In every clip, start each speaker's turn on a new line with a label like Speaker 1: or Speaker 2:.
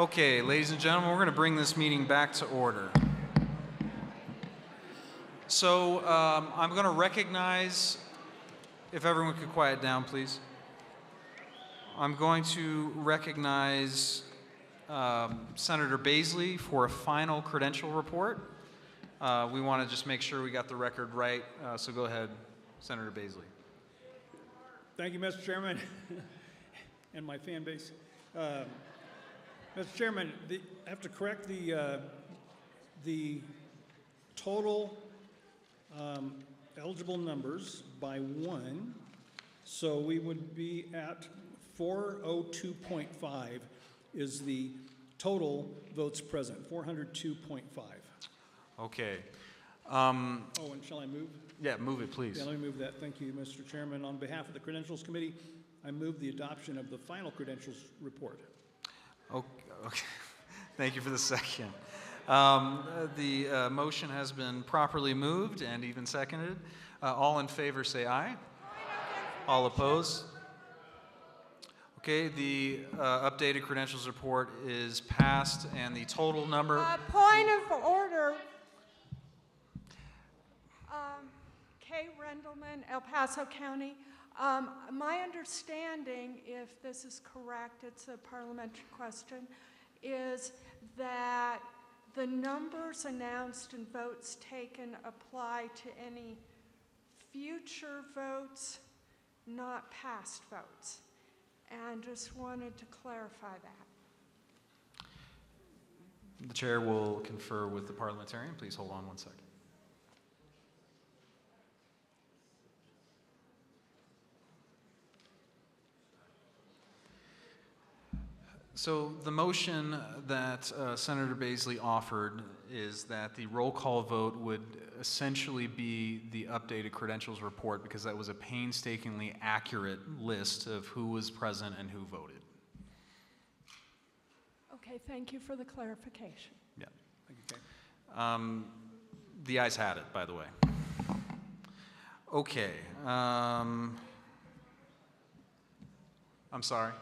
Speaker 1: Okay, ladies and gentlemen, we're going to bring this meeting back to order. So I'm going to recognize, if everyone could quiet down, please. I'm going to recognize Senator Baisley for a final credential report. We want to just make sure we got the record right, so go ahead, Senator Baisley.
Speaker 2: Thank you, Mr. Chairman, and my fan base. Mr. Chairman, I have to correct the total eligible numbers by one, so we would be at 402.5 is the total votes present, 402.5.
Speaker 1: Okay.
Speaker 2: And shall I move?
Speaker 1: Yeah, move it, please.
Speaker 2: Yeah, let me move that. Thank you, Mr. Chairman. On behalf of the Credentials Committee, I move the adoption of the final credentials report.
Speaker 1: Okay. Thank you for the second. The motion has been properly moved and even seconded. All in favor say aye. All opposed? Okay, the updated credentials report is passed, and the total number...
Speaker 3: Point of order. Kay Rendleman, El Paso County. My understanding, if this is correct, it's a parliamentary question, is that the numbers announced and votes taken apply to any future votes, not past votes. And just wanted to clarify that.
Speaker 1: The chair will confer with the parliamentarian. Please hold on one second. So the motion that Senator Baisley offered is that the roll call vote would essentially be the updated credentials report, because that was a painstakingly accurate list of who was present and who voted.
Speaker 3: Okay, thank you for the clarification.
Speaker 1: Yeah.
Speaker 2: Thank you, Kay.
Speaker 1: The ayes had it, by the way. Okay. I'm sorry.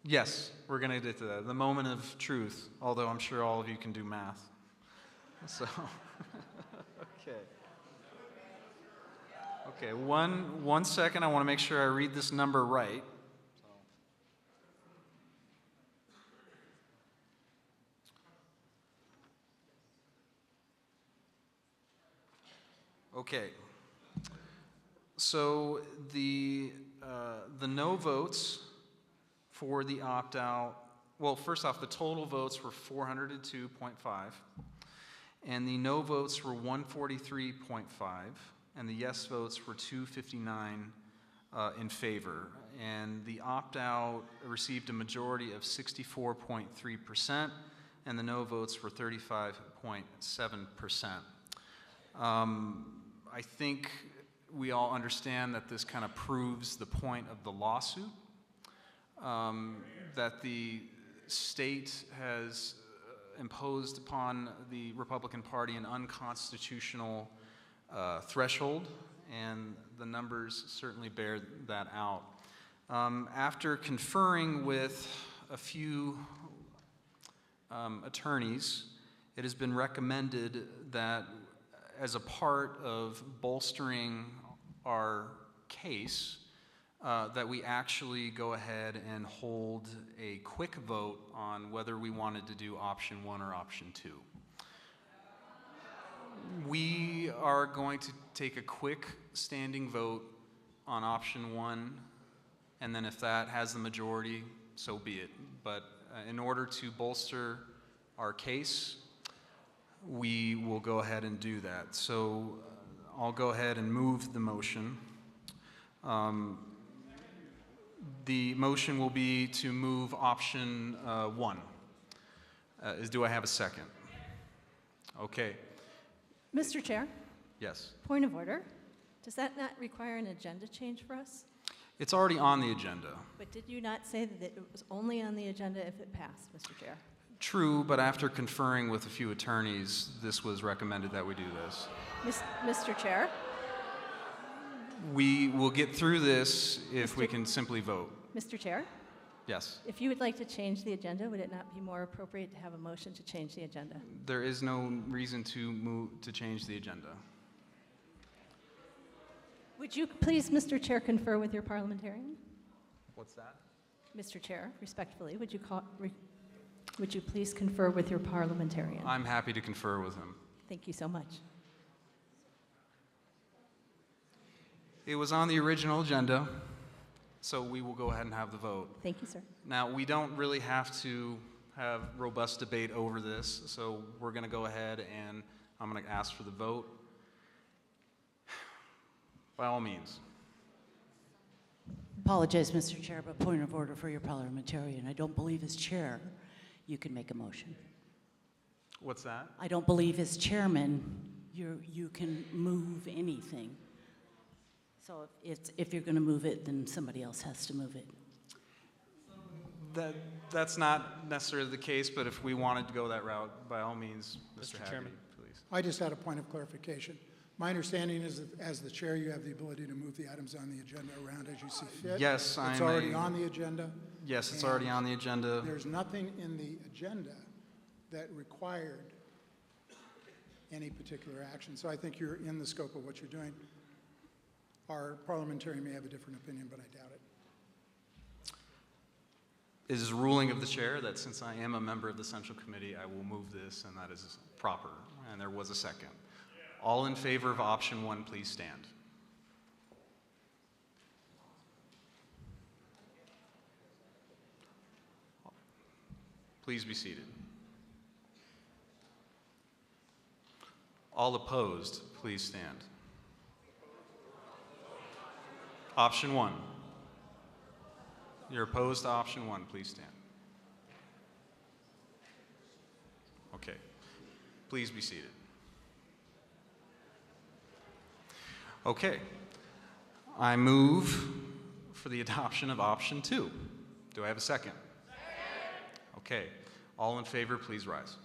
Speaker 1: Yes, we're going to get to that. The moment of truth, although I'm sure all of you can do math. So, okay. Okay, one second. I want to make sure I read this number right. Okay. So the no votes for the opt-out, well, first off, the total votes were 402.5, and the no votes were 143.5, and the yes votes were 259 in favor. And the opt-out received a majority of 64.3%, and the no votes were 35.7%. I think we all understand that this kind of proves the point of the lawsuit. That the state has imposed upon the Republican Party an unconstitutional threshold, and the numbers certainly bear that out. After conferring with a few attorneys, it has been recommended that as a part of bolstering our case, that we actually go ahead and hold a quick vote on whether we wanted to do option 1 or option 2. We are going to take a quick standing vote on option 1, and then if that has the majority, so be it. But in order to bolster our case, we will go ahead and do that. So I'll go ahead and move the motion. The motion will be to move option 1. Do I have a second? Okay.
Speaker 4: Mr. Chair?
Speaker 1: Yes.
Speaker 4: Point of order. Does that not require an agenda change for us?
Speaker 1: It's already on the agenda.
Speaker 4: But did you not say that it was only on the agenda if it passed, Mr. Chair?
Speaker 1: True, but after conferring with a few attorneys, this was recommended that we do this.
Speaker 4: Mr. Chair?
Speaker 1: We will get through this if we can simply vote.
Speaker 4: Mr. Chair?
Speaker 1: Yes.
Speaker 4: If you would like to change the agenda, would it not be more appropriate to have a motion to change the agenda?
Speaker 1: There is no reason to change the agenda.
Speaker 4: Would you please, Mr. Chair, confer with your parliamentarian?
Speaker 1: What's that?
Speaker 4: Mr. Chair, respectfully, would you please confer with your parliamentarian?
Speaker 1: I'm happy to confer with him.
Speaker 4: Thank you so much.
Speaker 1: It was on the original agenda, so we will go ahead and have the vote.
Speaker 4: Thank you, sir.
Speaker 1: Now, we don't really have to have robust debate over this, so we're going to go ahead and I'm going to ask for the vote. By all means.
Speaker 5: Apologize, Mr. Chair, but point of order for your parliamentarian. I don't believe as chair you can make a motion.
Speaker 1: What's that?
Speaker 5: I don't believe as chairman you can move anything. So if you're going to move it, then somebody else has to move it.
Speaker 1: That's not necessarily the case, but if we wanted to go that route, by all means, Mr. Hagerty,
Speaker 6: Chairman.
Speaker 1: please.
Speaker 7: I just had a point of clarification. My understanding is that as the chair, you have the ability to move the items on the agenda around as you see fit.
Speaker 1: Yes,
Speaker 7: It's
Speaker 1: I'm
Speaker 7: already on the agenda.
Speaker 1: Yes, it's already on the agenda.
Speaker 7: There's nothing in the agenda that required any particular action. So I think you're in the scope of what you're doing. Our parliamentarian may have a different opinion, but I doubt it.
Speaker 1: It is a ruling of the chair that since I am a member of the Central Committee, I will move this, and that is proper. And there was a second. All in favor of option 1, please stand. Please be seated. All opposed, please stand. Option 1. You're opposed to option 1, please stand. Okay. Please be seated. Okay. I move for the adoption of option 2. Do I have a second? Okay. All in favor, please rise.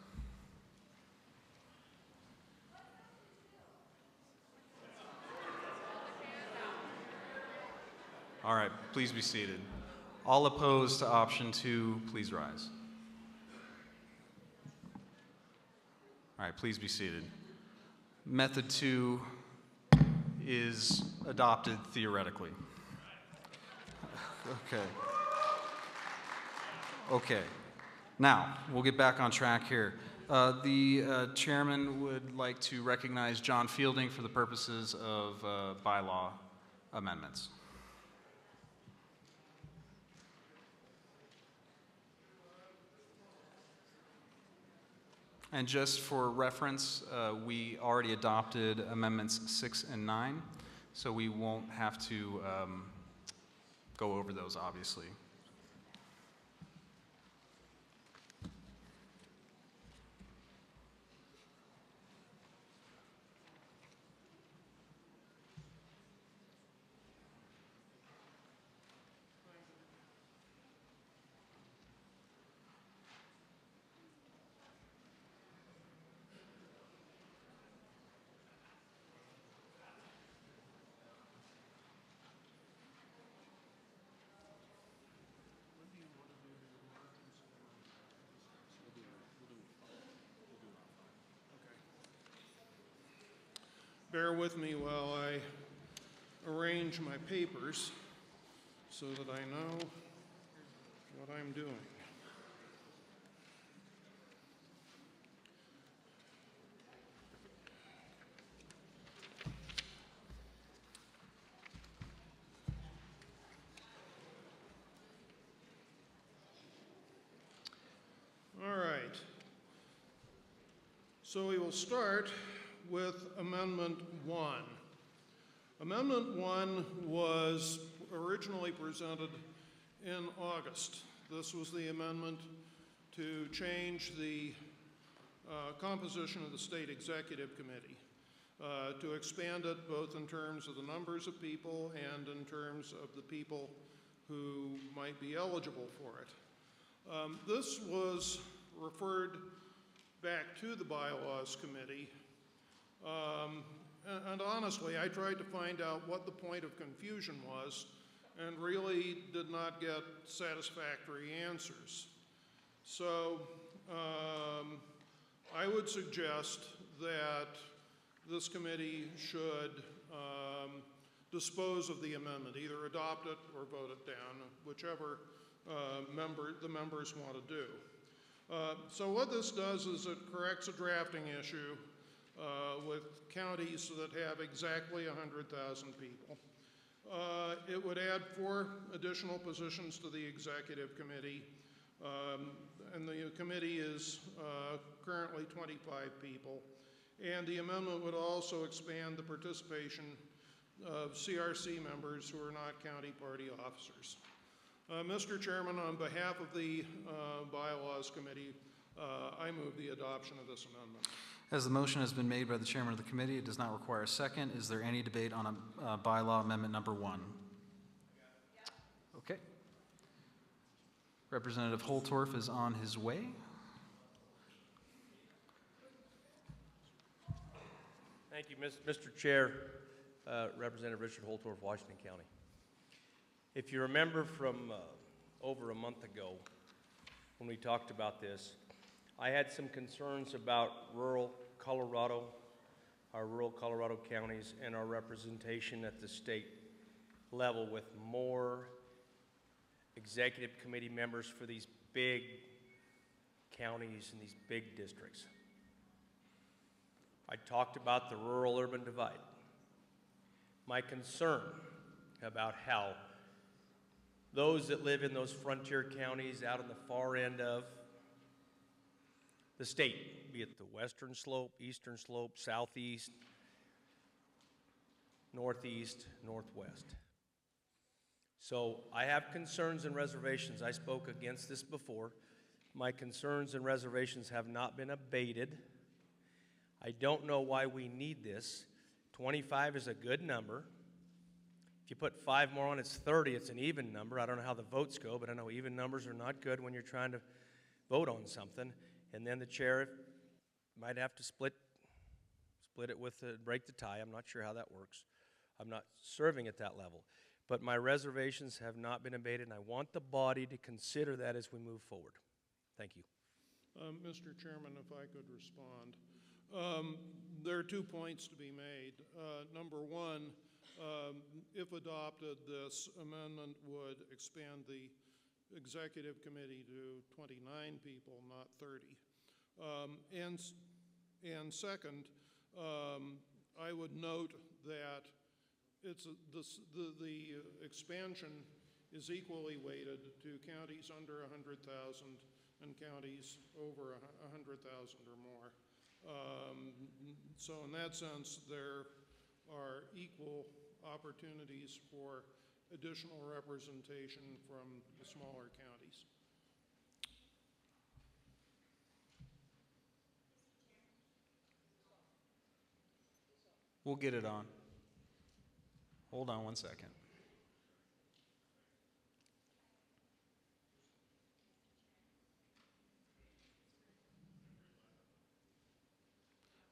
Speaker 1: All right, please be seated. All opposed to option 2, please rise. All right, please be seated. Method 2 is adopted theoretically. Okay. Okay. Now, we'll get back on track here. The chairman would like to recognize John Fielding for the purposes of bylaw amendments. And just for reference, we already adopted amendments 6 and 9, so we won't have to go over those, obviously.
Speaker 6: Bear with me while I arrange my papers so that I know what I'm doing. All right. So we will start with Amendment 1. Amendment 1 was originally presented in August. This was the amendment to change the composition of the State Executive Committee, to expand it both in terms of the numbers of people and in terms of the people who might be eligible for it. This was referred back to the Bylaws Committee. And honestly, I tried to find out what the point of confusion was, and really did not get satisfactory answers. So I would suggest that this committee should dispose of the amendment, either adopt it or vote it down, whichever the members want to do. So what this does is it corrects a drafting issue with counties that have exactly 100,000 people. It would add 4 additional positions to the executive committee, and the committee is currently 25 people. And the amendment would also expand the participation of CRC members who are not county party officers. Mr. Chairman, on behalf of the Bylaws Committee, I move the adoption of this amendment.
Speaker 1: As the motion has been made by the chairman of the committee, it does not require a second. Is there any debate on bylaw amendment number 1? Okay. Representative Holtorf is on his way.
Speaker 8: Thank you, Mr. Chair, Representative Richard Holtorf, Washington County. If you remember from over a month ago when we talked about this, I had some concerns about rural Colorado, our rural Colorado counties, and our representation at the state level with more executive committee members for these big counties and these big districts. I talked about the rural-urban divide. My concern about how those that live in those frontier counties out on the far end of the state, be it the western slope, eastern slope, southeast, northeast, northwest. So I have concerns and reservations. I spoke against this before. My concerns and reservations have not been abated. I don't know why we need this. 25 is a good number. If you put 5 more on, it's 30. It's an even number. I don't know how the votes go, but I know even numbers are not good when you're trying to vote on something. And then the chair might have to split it with break the tie. I'm not sure how that works. I'm not serving at that level. But my reservations have not been abated, and I want the body to consider that as we move forward. Thank you.
Speaker 6: Mr. Chairman, if I could respond. There are 2 points to be made. Number 1, if adopted, this amendment would expand the executive committee to 29 people, not 30. And second, I would note that the expansion is equally weighted to counties under 100,000 and counties over 100,000 or more. So in that sense, there are equal opportunities for additional representation from the smaller counties.
Speaker 1: We'll get it on. Hold on one second.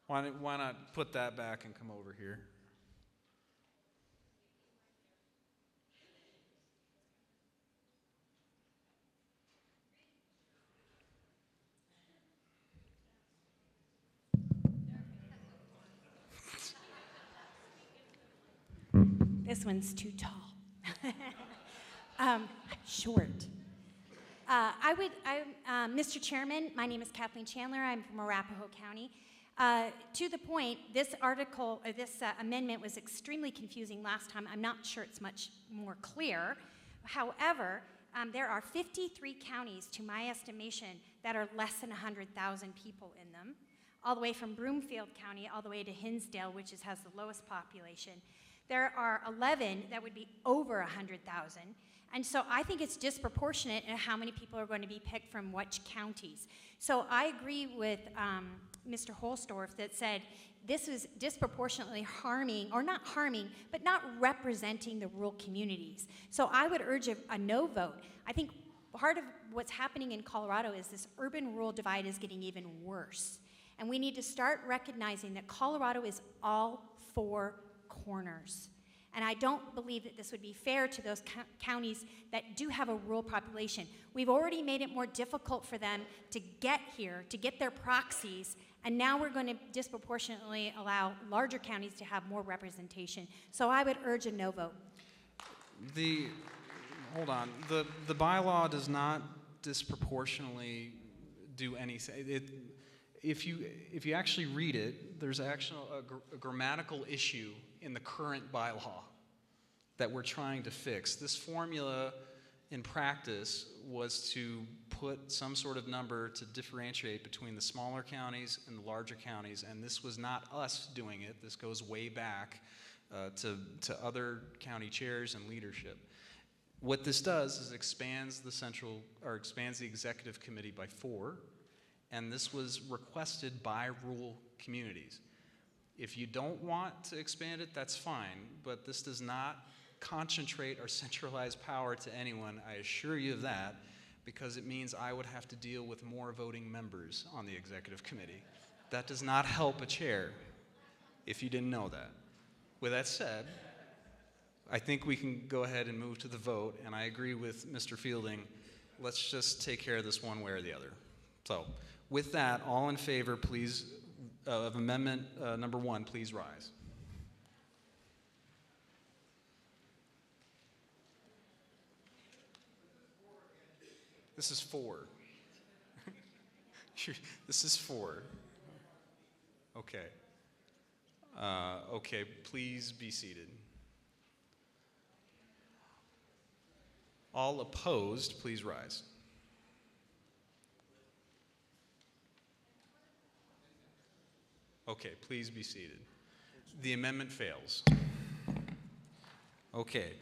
Speaker 1: Why not put that back and come over here?
Speaker 9: This one's too tall. Short. Mr. Chairman, my name is Kathleen Chandler. I'm from Arapahoe County. To the point, this amendment was extremely confusing last time. I'm not sure it's much more clear. However, there are 53 counties, to my estimation, that are less than 100,000 people in them, all the way from Broomfield County all the way to Hinsdale, which has the lowest population. There are 11 that would be over 100,000. And so I think it's disproportionate in how many people are going to be picked from which counties. So I agree with Mr. Holstorf that said this is disproportionately harming, or not harming, but not representing the rural communities. So I would urge a no vote. I think part of what's happening in Colorado is this urban-rural divide is getting even worse. And we need to start recognizing that Colorado is all 4 corners. And I don't believe that this would be fair to those counties that do have a rural population. We've already made it more difficult for them to get here, to get their proxies, and now we're going to disproportionately allow larger counties to have more representation. So I would urge a no vote.
Speaker 1: Hold on. The bylaw does not disproportionately do anything. If you actually read it, there's actually a grammatical issue in the current bylaw that we're trying to fix. This formula in practice was to put some sort of number to differentiate between the smaller counties and the larger counties, and this was not us doing it. This goes way back to other county chairs and leadership. What this does is expands the executive committee by 4, and this was requested by rural communities. If you don't want to expand it, that's fine, but this does not concentrate or centralize power to anyone, I assure you of that, because it means I would have to deal with more voting members on the executive committee. That does not help a chair, if you didn't know that. With that said, I think we can go ahead and move to the vote, and I agree with Mr. Fielding. Let's just take care of this one way or the other. So, with that, all in favor, please, of amendment number 1, please rise. This is 4. This is 4. Okay. Okay, please be seated. All opposed, please rise. Okay, please be seated. The amendment fails. Okay.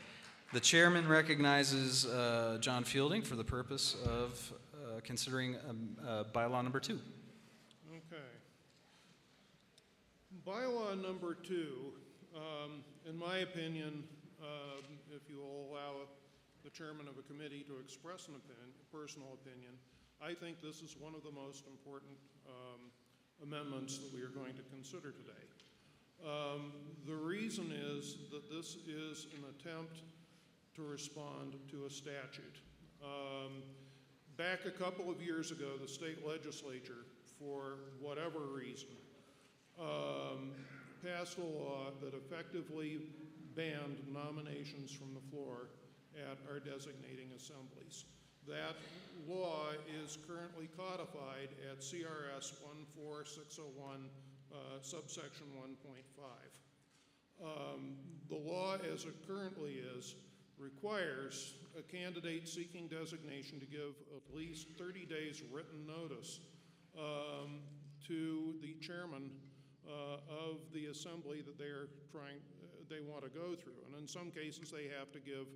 Speaker 1: The chairman recognizes John Fielding for the purpose of considering bylaw number 2.
Speaker 6: Okay. Bylaw number 2, in my opinion, if you will allow the chairman of a committee to express an opinion, personal opinion, I think this is one of the most important amendments that we are going to consider today. The reason is that this is an attempt to respond to a statute. Back a couple of years ago, the state legislature, for whatever reason, passed a law that effectively banned nominations from the floor at our designating assemblies. That law is currently codified at CRS 14601, subsection 1.5. The law as it currently is requires a candidate seeking designation to give at least 30 days written notice to the chairman of the assembly that they want to go through. And in some cases, they have to give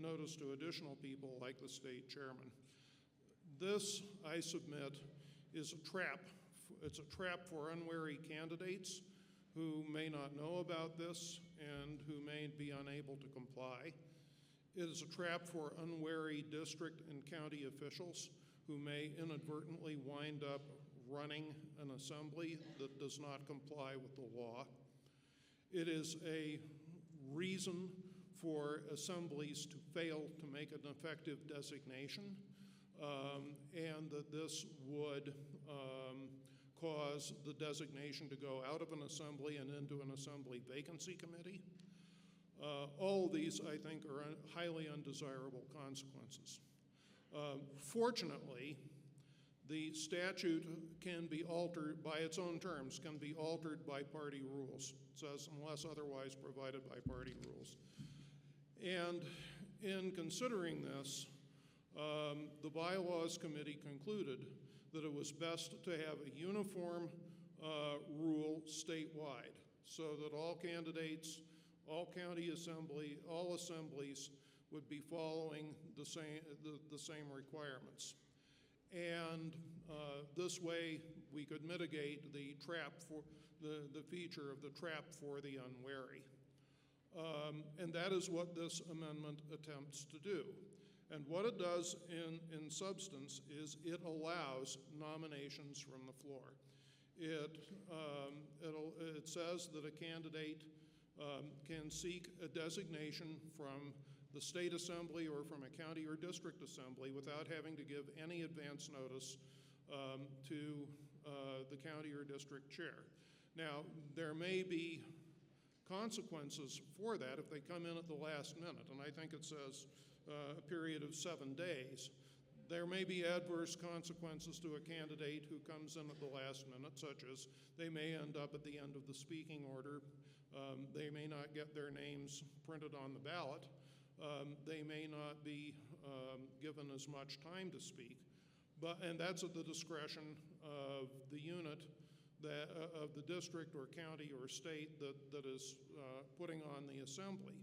Speaker 6: notice to additional people like the state chairman. This, I submit, is a trap. It's a trap for unwary candidates who may not know about this and who may be unable to comply. It is a trap for unwary district and county officials who may inadvertently wind up running an assembly that does not comply with the law. It is a reason for assemblies to fail to make an effective designation, and that this would cause the designation to go out of an assembly and into an assembly vacancy committee. All of these, I think, are highly undesirable consequences. Fortunately, the statute can be altered by its own terms, can be altered by party rules. It says unless otherwise provided by party rules. And in considering this, the Bylaws Committee concluded that it was best to have a uniform rule statewide so that all candidates, all county assembly, all assemblies would be following the same requirements. And this way we could mitigate the trap for the feature of the trap for the unwary. And that is what this amendment attempts to do. And what it does in substance is it allows nominations from the floor. It says that a candidate can seek a designation from the state assembly or from a county or district assembly without having to give any advance notice to the county or district chair. Now, there may be consequences for that if they come in at the last minute, and I think it says a period of 7 days. There may be adverse consequences to a candidate who comes in at the last minute, such as they may end up at the end of the speaking order. They may not get their names printed on the ballot. They may not be given as much time to speak. And that's at the discretion of the unit of the district or county or state that is putting on the assembly.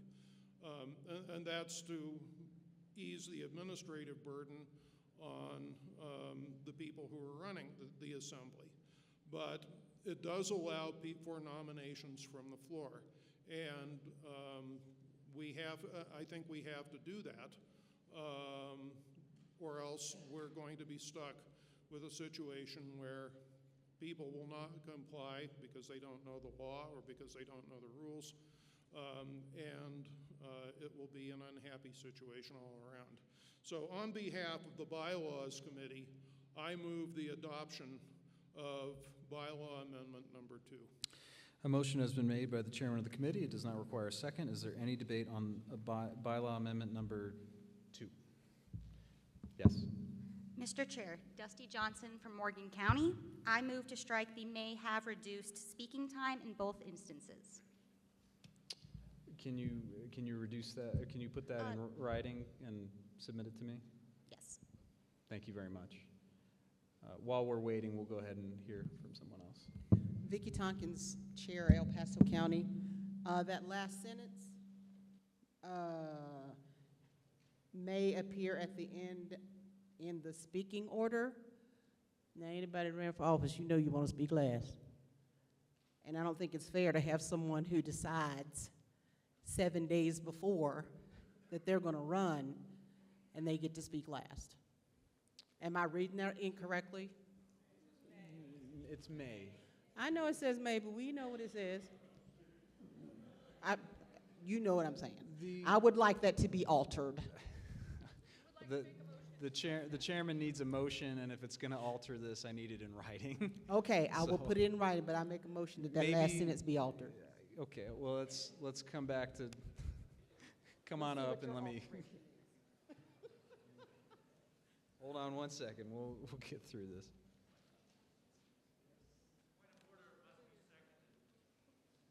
Speaker 6: And that's to ease the administrative burden on the people who are running the assembly. But it does allow for nominations from the floor. And I think we have to do that, or else we're going to be stuck with a situation where people will not comply because they don't know the law or because they don't know the rules, and it will be an unhappy situation all around. So on behalf of the Bylaws Committee, I move the adoption of Bylaw Amendment Number 2.
Speaker 1: A motion has been made by the chairman of the committee. It does not require a second. Is there any debate on bylaw amendment number 2? Yes.
Speaker 10: Mr. Chair, Dusty Johnson from Morgan County. I move to strike the may have reduced speaking time in both instances.
Speaker 1: Can you reduce that? Or can you put that in writing and submit it to me?
Speaker 10: Yes.
Speaker 1: Thank you very much. While we're waiting, we'll go ahead and hear from someone else.
Speaker 11: Vicki Tompkins, Chair, El Paso County. That last sentence may appear at the end in the speaking order. Now, anybody ran for office, you know you want to speak last. And I don't think it's fair to have someone who decides 7 days before that they're going to run and they get to speak last. Am I reading that incorrectly?
Speaker 1: It's May.
Speaker 11: I know it says May, but we know what it says. You know what I'm saying. I would like that to be altered.
Speaker 1: The chairman needs a motion, and if it's going to alter this, I need it in writing.
Speaker 11: Okay, I will put it in writing, but I make a motion that that last sentence be altered.
Speaker 1: Okay, well, let's come back to, come on up and let me, hold on one second, we'll get through this.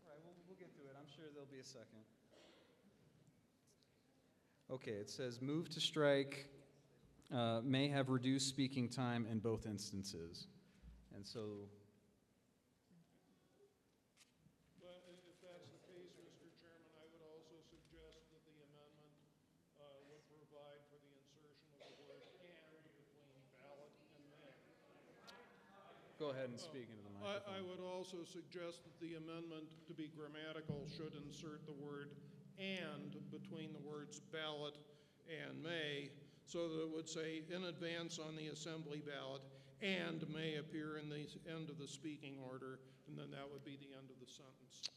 Speaker 1: All right, we'll get through it. I'm sure there'll be a second. Okay, it says move to strike may have reduced speaking time in both instances. And so
Speaker 6: If that's the case, Mr. Chairman, I would also suggest that the amendment would provide for the insertion of the word "and" between ballot and may.
Speaker 1: go ahead and speak into the microphone.
Speaker 6: I would also suggest that the amendment, to be grammatical, should insert the word "and" between the words ballot and may, so that it would say in advance on the assembly ballot and may appear in the end of the speaking order, and then that would be the end of the sentence.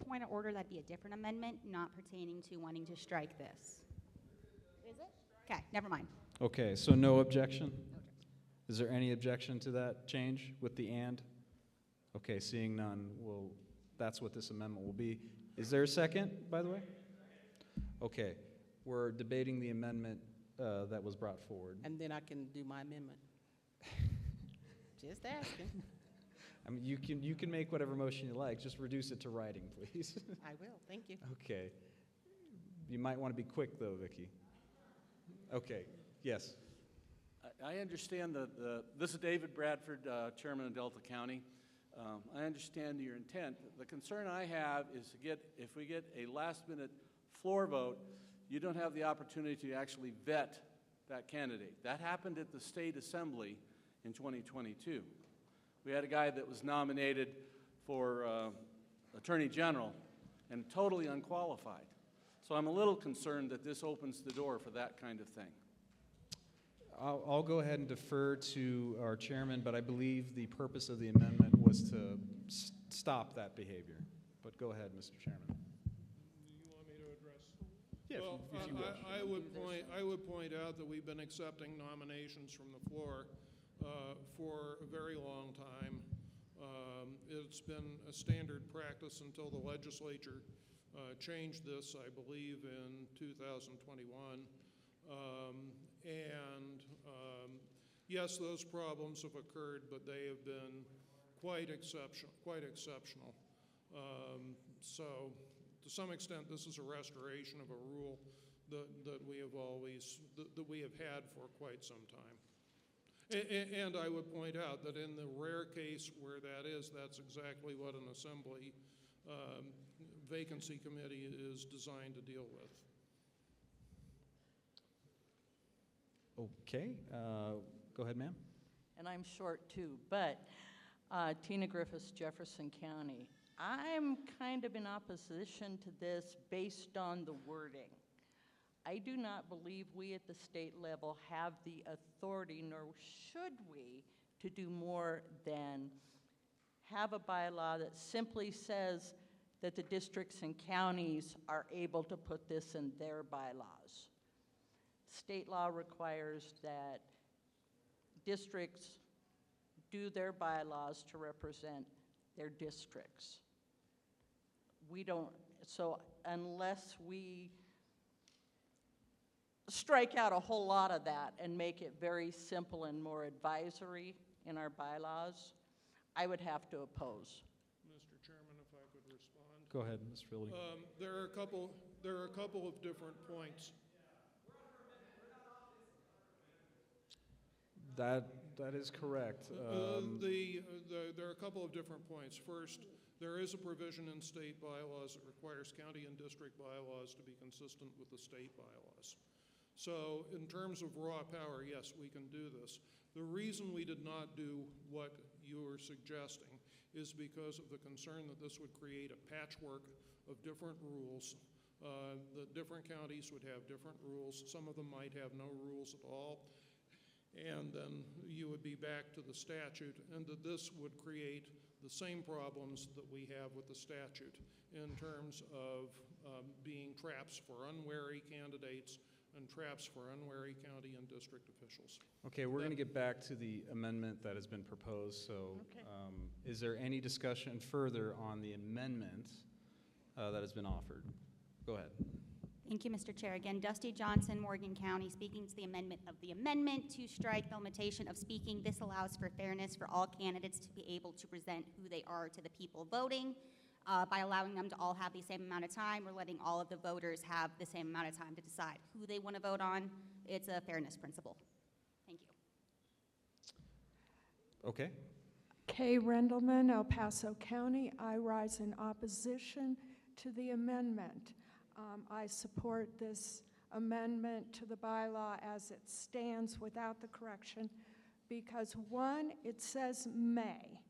Speaker 10: Point of order, that'd be a different amendment, not pertaining to wanting to strike this. Is it? Okay, never mind.
Speaker 1: Okay, so no objection? Is there any objection to that change with the "and"? Okay, seeing none, that's what this amendment will be. Is there a second, by the way? Okay, we're debating the amendment that was brought forward.
Speaker 11: And then I can do my amendment. Just asking.
Speaker 1: I mean, you can make whatever motion you like, just reduce it to writing, please.
Speaker 11: I will, thank you.
Speaker 1: Okay. You might want to be quick, though, Vicki. Okay, yes.
Speaker 12: I understand this is David Bradford, Chairman of Delta County. I understand your intent. The concern I have is if we get a last-minute floor vote, you don't have the opportunity to actually vet that candidate. That happened at the State Assembly in 2022. We had a guy that was nominated for Attorney General and totally unqualified. So I'm a little concerned that this opens the door for that kind of thing.
Speaker 1: I'll go ahead and defer to our chairman, but I believe the purpose of the amendment was to stop that behavior.
Speaker 13: but go ahead, Mr. Chairman.
Speaker 6: You want me to address?
Speaker 13: Yeah,
Speaker 6: Well,
Speaker 13: if you wish.
Speaker 6: I would point out that we've been accepting nominations from the floor for a very long time. It's been a standard practice until the legislature changed this, I believe, in 2021. Yes, those problems have occurred, but they have been quite exceptional. So, to some extent, this is a restoration of a rule that we have had for quite some time. And I would point out that in the rare case where that is, that's exactly what an assembly vacancy committee is designed to deal with.
Speaker 13: Okay, go ahead, ma'am.
Speaker 14: And I'm short too, but Tina Griffiths, Jefferson County. I'm kind of in opposition to this based on the wording. I do not believe we at the state level have the authority, nor should we, to do more than have a bylaw that simply says that the districts and counties are able to put this in their bylaws. State law requires that districts do their bylaws to represent their districts. We don't, so unless we strike out a whole lot of that and make it very simple and more advisory in our bylaws, I would have to oppose.
Speaker 6: Mr. Chairman, if I could respond.
Speaker 13: Go ahead, Ms. Fielding.
Speaker 6: There are a couple of different points.
Speaker 13: That is correct.
Speaker 6: There are a couple of different points. First, there is a provision in state bylaws that requires county and district bylaws to be consistent with the state bylaws. So in terms of raw power, yes, we can do this. The reason we did not do what you were suggesting is because of the concern that this would create a patchwork of different rules. The different counties would have different rules. Some of them might have no rules at all. And then you would be back to the statute, and that this would create the same problems that we have with the statute in terms of being traps for unwary candidates and traps for unwary county and district officials.
Speaker 13: Okay, we're going to get back to the amendment that has been proposed. So is there any discussion further on the amendment that has been offered? Go ahead.
Speaker 10: Thank you, Mr. Chair. Again, Dusty Johnson, Morgan County, speaking to the amendment of the amendment to strike the limitation of speaking. This allows for fairness for all candidates to be able to present who they are to the people voting. By allowing them to all have the same amount of time, we're letting all of the voters have the same amount of time to decide who they want to vote on. It's a fairness principle. Thank you.
Speaker 13: Okay.
Speaker 3: Kay Rendelman, El Paso County. I rise in opposition to the amendment. I support this amendment to the bylaw as it stands without the correction because, one, it says may,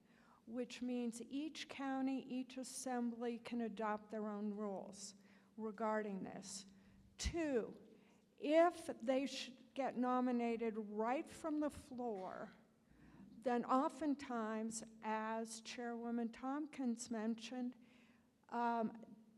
Speaker 3: which means each county, each assembly can adopt their own rules regarding this. Two, if they should get nominated right from the floor, then oftentimes, as Chairwoman Tompkins mentioned,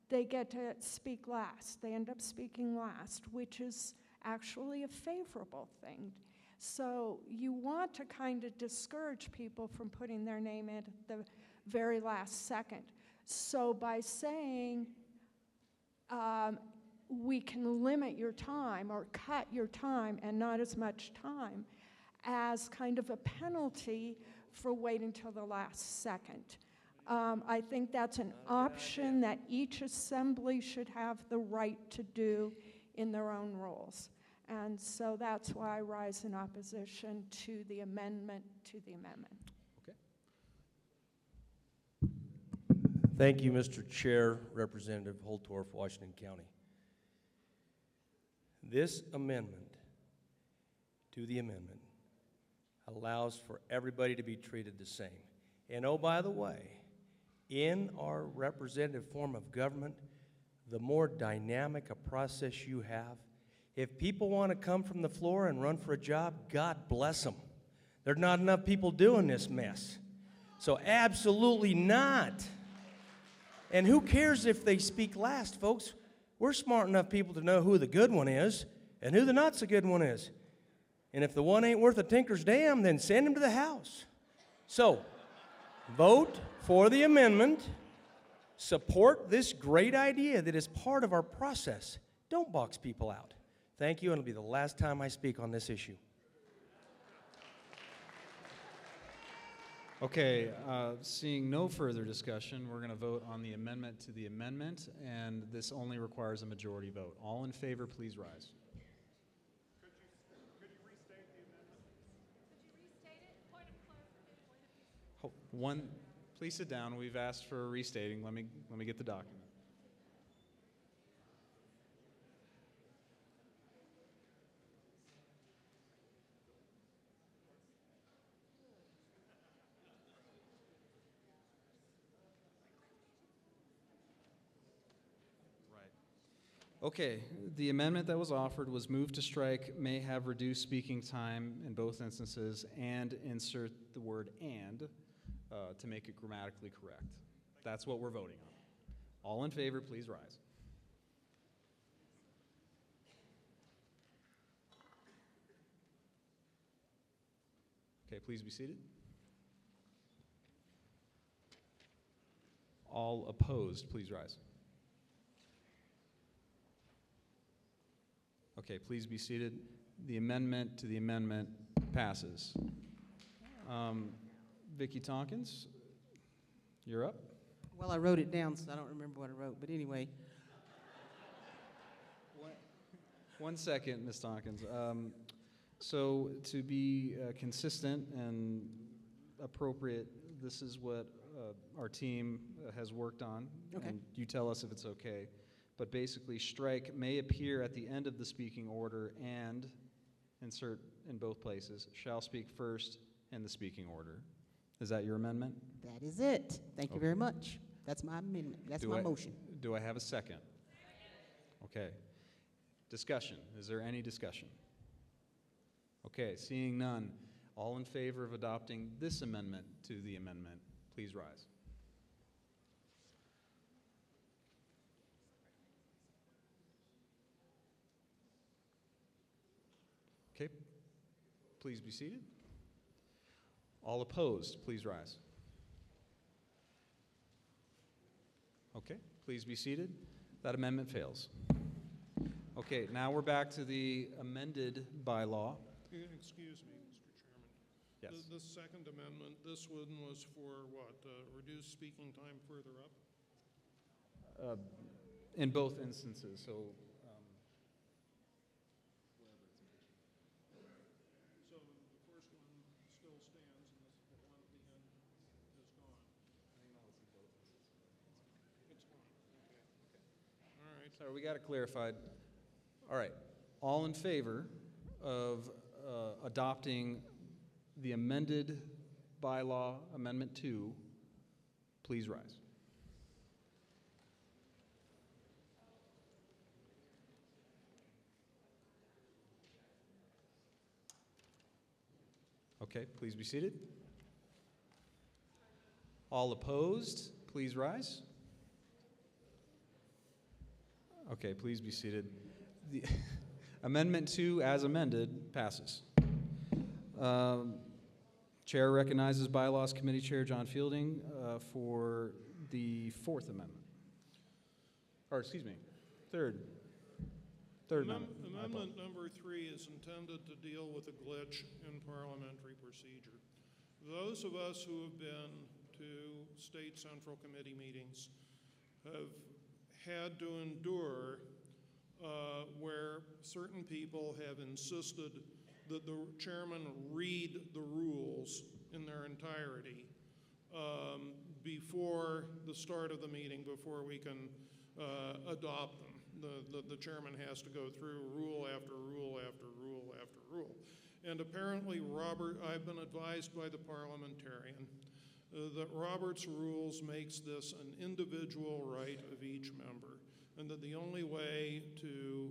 Speaker 3: they get to speak last. They end up speaking last, which is actually a favorable thing. So you want to kind of discourage people from putting their name in at the very last second. So by saying we can limit your time or cut your time and not as much time as kind of a penalty for waiting till the last second. I think that's an option that each assembly should have the right to do in their own rules. And so that's why I rise in opposition to the amendment
Speaker 13: Okay.
Speaker 8: Thank you, Mr. Chair, Representative Holtorf, Washington County. This amendment to the amendment allows for everybody to be treated the same. And oh, by the way, in our representative form of government, the more dynamic a process you have, if people want to come from the floor and run for a job, God bless them. There's not enough people doing this mess. So absolutely not. And who cares if they speak last, folks? We're smart enough people to know who the good one is and who the not so good one is. And if the one ain't worth a tinker's damn, then send him to the house. So, vote for the amendment. Support this great idea that is part of our process. Don't box people out. Thank you, and it'll be the last time I speak on this issue.
Speaker 13: Okay, seeing no further discussion, we're going to vote on the amendment to the amendment, and this only requires a majority vote. All in favor, please rise.
Speaker 6: Could you restate the amendment?
Speaker 9: Could you restate it? Point of clarification.
Speaker 13: One, please sit down. We've asked for a restating. Let me get the document. Okay, the amendment that was offered was move to strike may have reduced speaking time in both instances and insert the word and to make it grammatically correct. That's what we're voting on. All in favor, please rise. Okay, please be seated. All opposed, please rise. Okay, please be seated. The amendment to the amendment passes. Vicki Tompkins, you're up.
Speaker 11: Well, I wrote it down, so I don't remember what I wrote, but anyway.
Speaker 13: One second, Ms. Tompkins. So to be consistent and appropriate, this is what our team has worked on.
Speaker 11: Okay.
Speaker 13: And you tell us if it's okay. But basically, strike may appear at the end of the speaking order and insert in both places, shall speak first in the speaking order. Is that your amendment?
Speaker 11: That is it. Thank you very much. That's my amendment. That's my motion.
Speaker 13: Do I have a second? Okay. Discussion. Is there any discussion? Okay, seeing none. All in favor of adopting this amendment to the amendment, please rise. Okay, please be seated. All opposed, please rise. Okay, please be seated. That amendment fails. Okay, now we're back to the amended bylaw.
Speaker 6: Excuse me, Mr. Chairman.
Speaker 13: Yes.
Speaker 6: The second amendment, this one was for what? Reduce speaking time further up?
Speaker 13: In both instances, so.
Speaker 6: So the first one still stands, and the one at the end is gone. It's gone. Okay. All right.
Speaker 13: Sorry, we got it clarified. All right, all in favor of adopting the amended bylaw, Amendment 2, please rise. Okay, please be seated. All opposed, please rise. Okay, please be seated. The Amendment 2, as amended, passes. Chair recognizes Bylaws Committee Chair John Fielding for the Fourth Amendment. Or, excuse me, Third Amendment.
Speaker 6: Amendment number 3 is intended to deal with a glitch in parliamentary procedure. Those of us who have been to state central committee meetings have had to endure where certain people have insisted that the chairman read the rules in their entirety before the start of the meeting, before we can adopt them. The chairman has to go through rule after rule after rule after rule. And apparently, I've been advised by the parliamentarian that Robert's rules makes this an individual right of each member, and that the only way to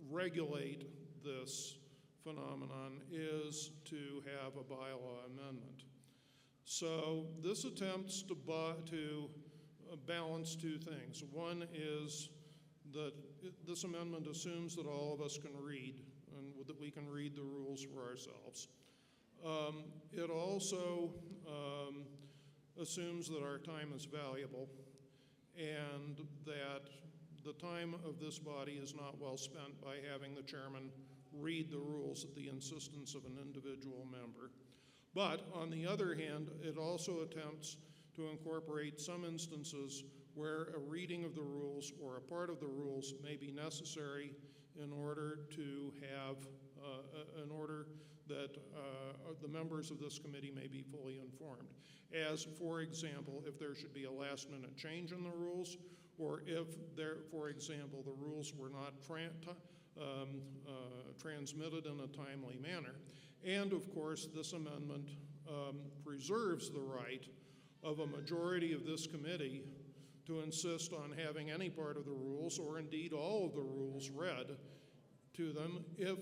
Speaker 6: regulate this phenomenon is to have a bylaw amendment. So this attempts to balance two things. One is that this amendment assumes that all of us can read and that we can read the rules for ourselves. It also assumes that our time is valuable and that the time of this body is not well spent by having the chairman read the rules at the insistence of an individual member. But on the other hand, it also attempts to incorporate some instances where a reading of the rules or a part of the rules may be necessary in order to have, in order that the members of this committee may be fully informed. As, for example, if there should be a last-minute change in the rules, or if there, for example, the rules were not transmitted in a timely manner. And of course, this amendment preserves the right of a majority of this committee to insist on having any part of the rules, or indeed all of the rules, read to them if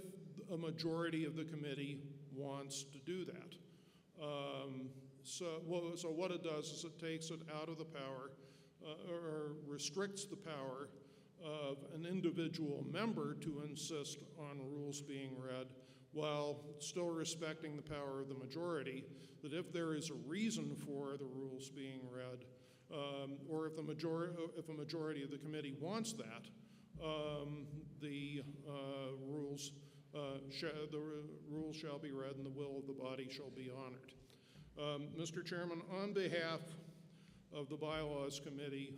Speaker 6: a majority of the committee wants to do that. So what it does is it takes it out of the power, or restricts the power of an individual member to insist on rules being read, while still respecting the power of the majority, that if there is a reason for the rules being read, or if a majority of the committee wants that, the rules shall be read and the will of the body shall be honored. Mr. Chairman, on behalf of the Bylaws Committee,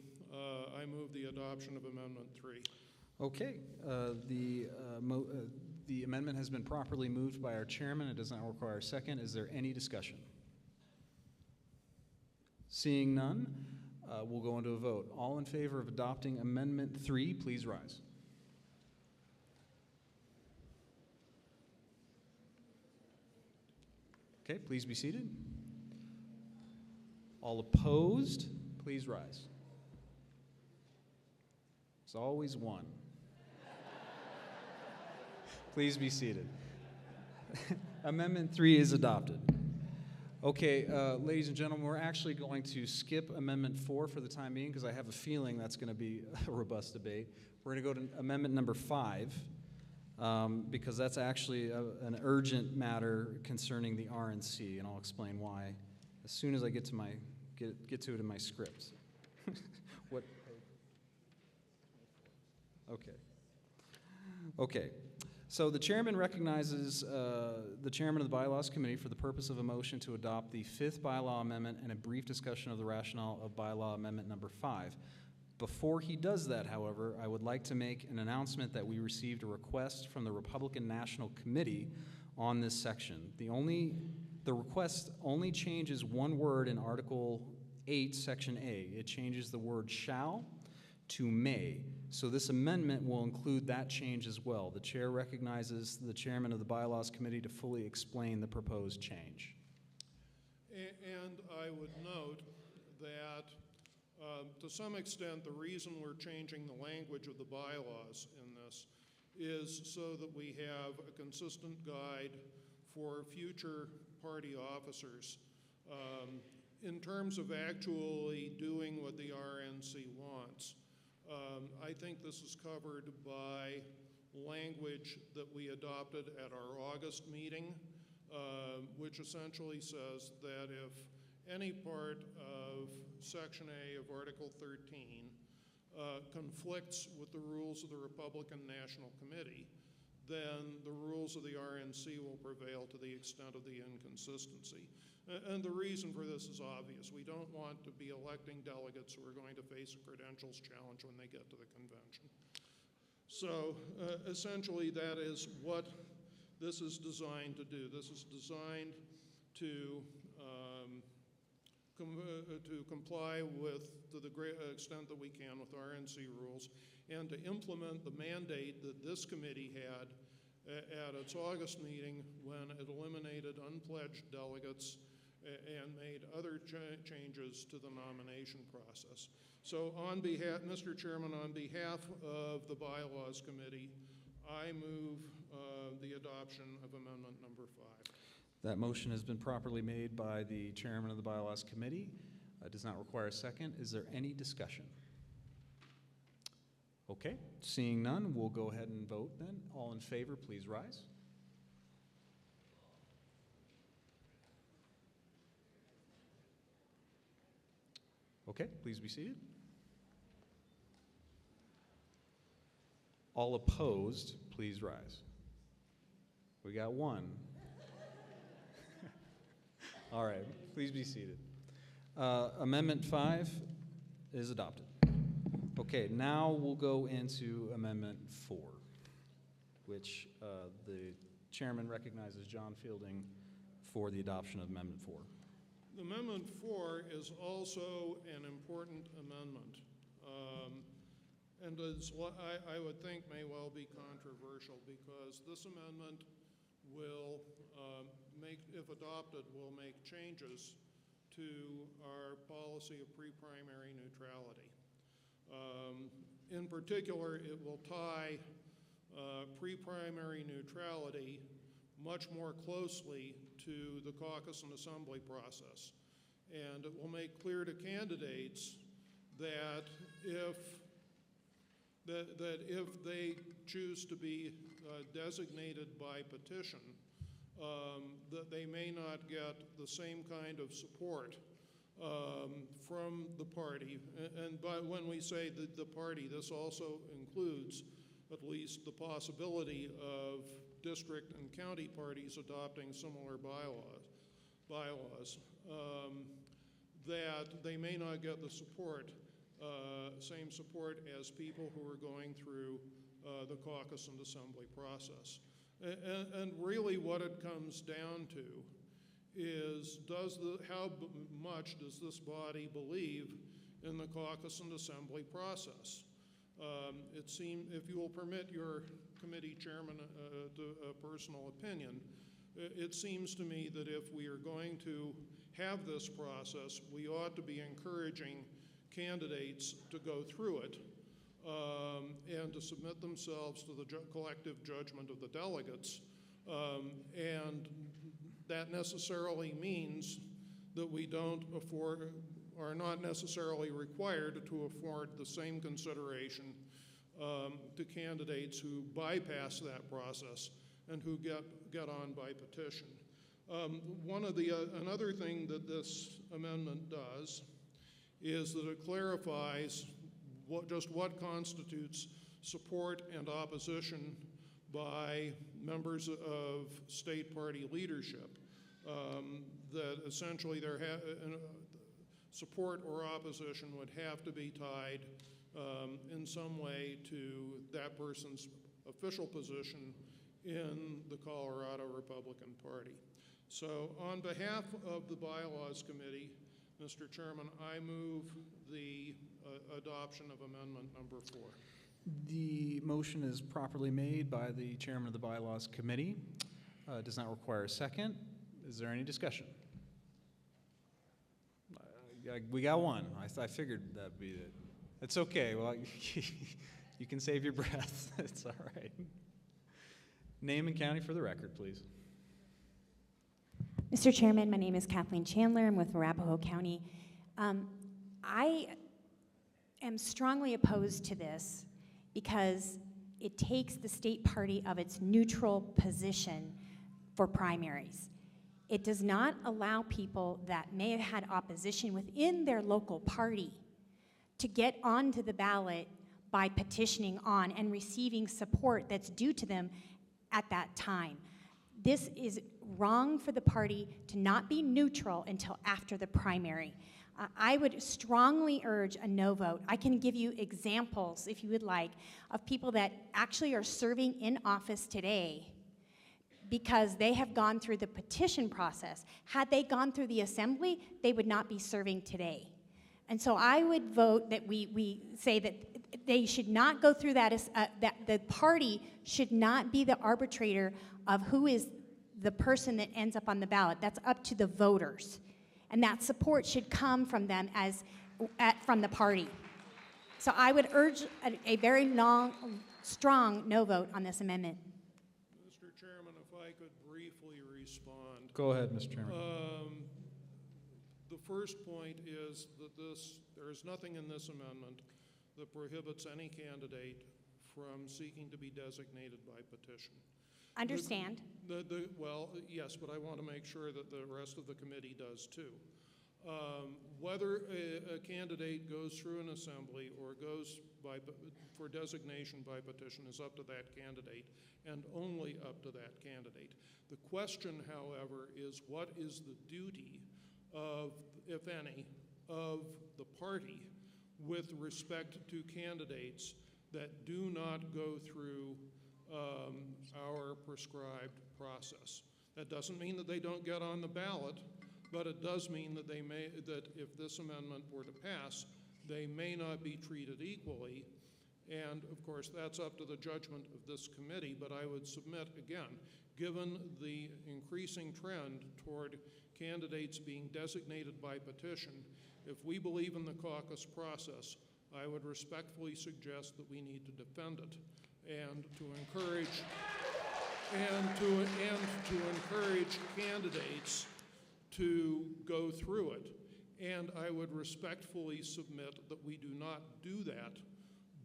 Speaker 6: I move the adoption of Amendment 3.
Speaker 13: Okay, the amendment has been properly moved by our chairman. It does not require a second. Is there any discussion? Seeing none, we'll go into a vote. All in favor of adopting Amendment 3, please rise. Okay, please be seated. All opposed, please rise. It's always one. Please be seated. Amendment 3 is adopted. Okay, ladies and gentlemen, we're actually going to skip Amendment 4 for the time being because I have a feeling that's going to be a robust debate. We're going to go to Amendment number 5 because that's actually an urgent matter concerning the RNC, and I'll explain why as soon as I get to my get to it in my script. What? Okay. Okay. So the chairman recognizes the chairman of the Bylaws Committee for the purpose of a motion to adopt the 5th bylaw amendment and a brief discussion of the rationale of bylaw amendment number 5. Before he does that, however, I would like to make an announcement that we received a request from the Republican National Committee on this section. The request only changes one word in Article 8, Section A. It changes the word shall to may. So this amendment will include that change as well. The chair recognizes the chairman of the Bylaws Committee to fully explain the proposed change.
Speaker 6: And I would note that to some extent the reason we're changing the language of the bylaws in this is so that we have a consistent guide for future party officers in terms of actually doing what the RNC wants. I think this is covered by language that we adopted at our August meeting, which essentially says that if any part of Section A of Article 13 conflicts with the rules of the Republican National Committee, then the rules of the RNC will prevail to the extent of the inconsistency. And the reason for this is obvious. We don't want to be electing delegates who are going to face a credentials challenge when they get to the convention. So essentially that is what this is designed to do. This is designed to comply with, to the great extent that we can, with RNC rules, and to implement the mandate that this committee had at its August meeting when it eliminated unpledged delegates and made other changes to the nomination process. So on behalf, Mr. Chairman, on behalf of the Bylaws Committee, I move the adoption of Amendment number 5.
Speaker 13: That motion has been properly made by the chairman of the Bylaws Committee. Does not require a second. Is there any discussion? Okay, seeing none, we'll go ahead and vote then. All in favor, please rise. Okay, please be seated. All opposed, please rise. We got one. All right, please be seated. Amendment 5 is adopted. Okay, now we'll go into Amendment 4, which the chairman recognizes John Fielding for the adoption of Amendment 4.
Speaker 6: Amendment 4 is also an important amendment, and is what I would think may well be controversial, because this amendment will if adopted, will make changes to our policy of pre-primary neutrality. In particular, it will tie pre-primary neutrality much more closely to the caucus and assembly process. And it will make clear to candidates that if they choose to be designated by petition, that they may not get the same kind of support from the party. And by when we say the party, this also includes at least the possibility of district and county parties adopting similar bylaws, that they may not get the support, same support as people who are going through the caucus and assembly process. And really what it comes down to is how much does this body believe in the caucus and assembly process? It seems, if you will permit your committee chairman a personal opinion, it seems to me that if we are going to have this process, we ought to be encouraging candidates to go through it and to submit themselves to the collective judgment of the delegates. And that necessarily means that we don't afford, are not necessarily required to afford the same consideration to candidates who bypass that process and who get on by petition. Another thing that this amendment does is that it clarifies just what constitutes support and opposition by members of state party leadership. That essentially support or opposition would have to be tied in some way to that person's official position in the Colorado Republican Party. So on behalf of the Bylaws Committee, Mr. Chairman, I move the adoption of Amendment number 4.
Speaker 13: The motion is properly made by the chairman of the Bylaws Committee. Does not require a second. Is there any discussion? We got one. I figured that'd be it. It's okay. Well, you can save your breath. It's all right. Name and county for the record, please.
Speaker 9: Mr. Chairman, my name is Kathleen Chandler. I'm with Arapahoe County. I am strongly opposed to this because it takes the state party of its neutral position for primaries. It does not allow people that may have had opposition within their local party to get onto the ballot by petitioning on and receiving support that's due to them at that time. This is wrong for the party to not be neutral until after the primary. I would strongly urge a no vote. I can give you examples, if you would like, of people that actually are serving in office today because they have gone through the petition process. Had they gone through the assembly, they would not be serving today. And so I would vote that we say that they should not go through that, that the party should not be the arbitrator of who is the person that ends up on the ballot. That's up to the voters. And that support should come from them from the party. So I would urge a very strong no vote on this amendment.
Speaker 6: Mr. Chairman, if I could briefly respond.
Speaker 13: Go ahead, Mr. Chairman.
Speaker 6: The first point is that there is nothing in this amendment that prohibits any candidate from seeking to be designated by petition.
Speaker 9: Understand.
Speaker 6: Well, yes, but I want to make sure that the rest of the committee does too. Whether a candidate goes through an assembly or goes for designation by petition is up to that candidate and only up to that candidate. The question, however, is what is the duty of, if any, of the party with respect to candidates that do not go through our prescribed process. That doesn't mean that they don't get on the ballot, but it does mean that that if this amendment were to pass, they may not be treated equally. And of course, that's up to the judgment of this committee, but I would submit again, given the increasing trend toward candidates being designated by petition, if we believe in the caucus process, I would respectfully suggest that we need to defend it and to encourage candidates to go through it. And I would respectfully submit that we do not do that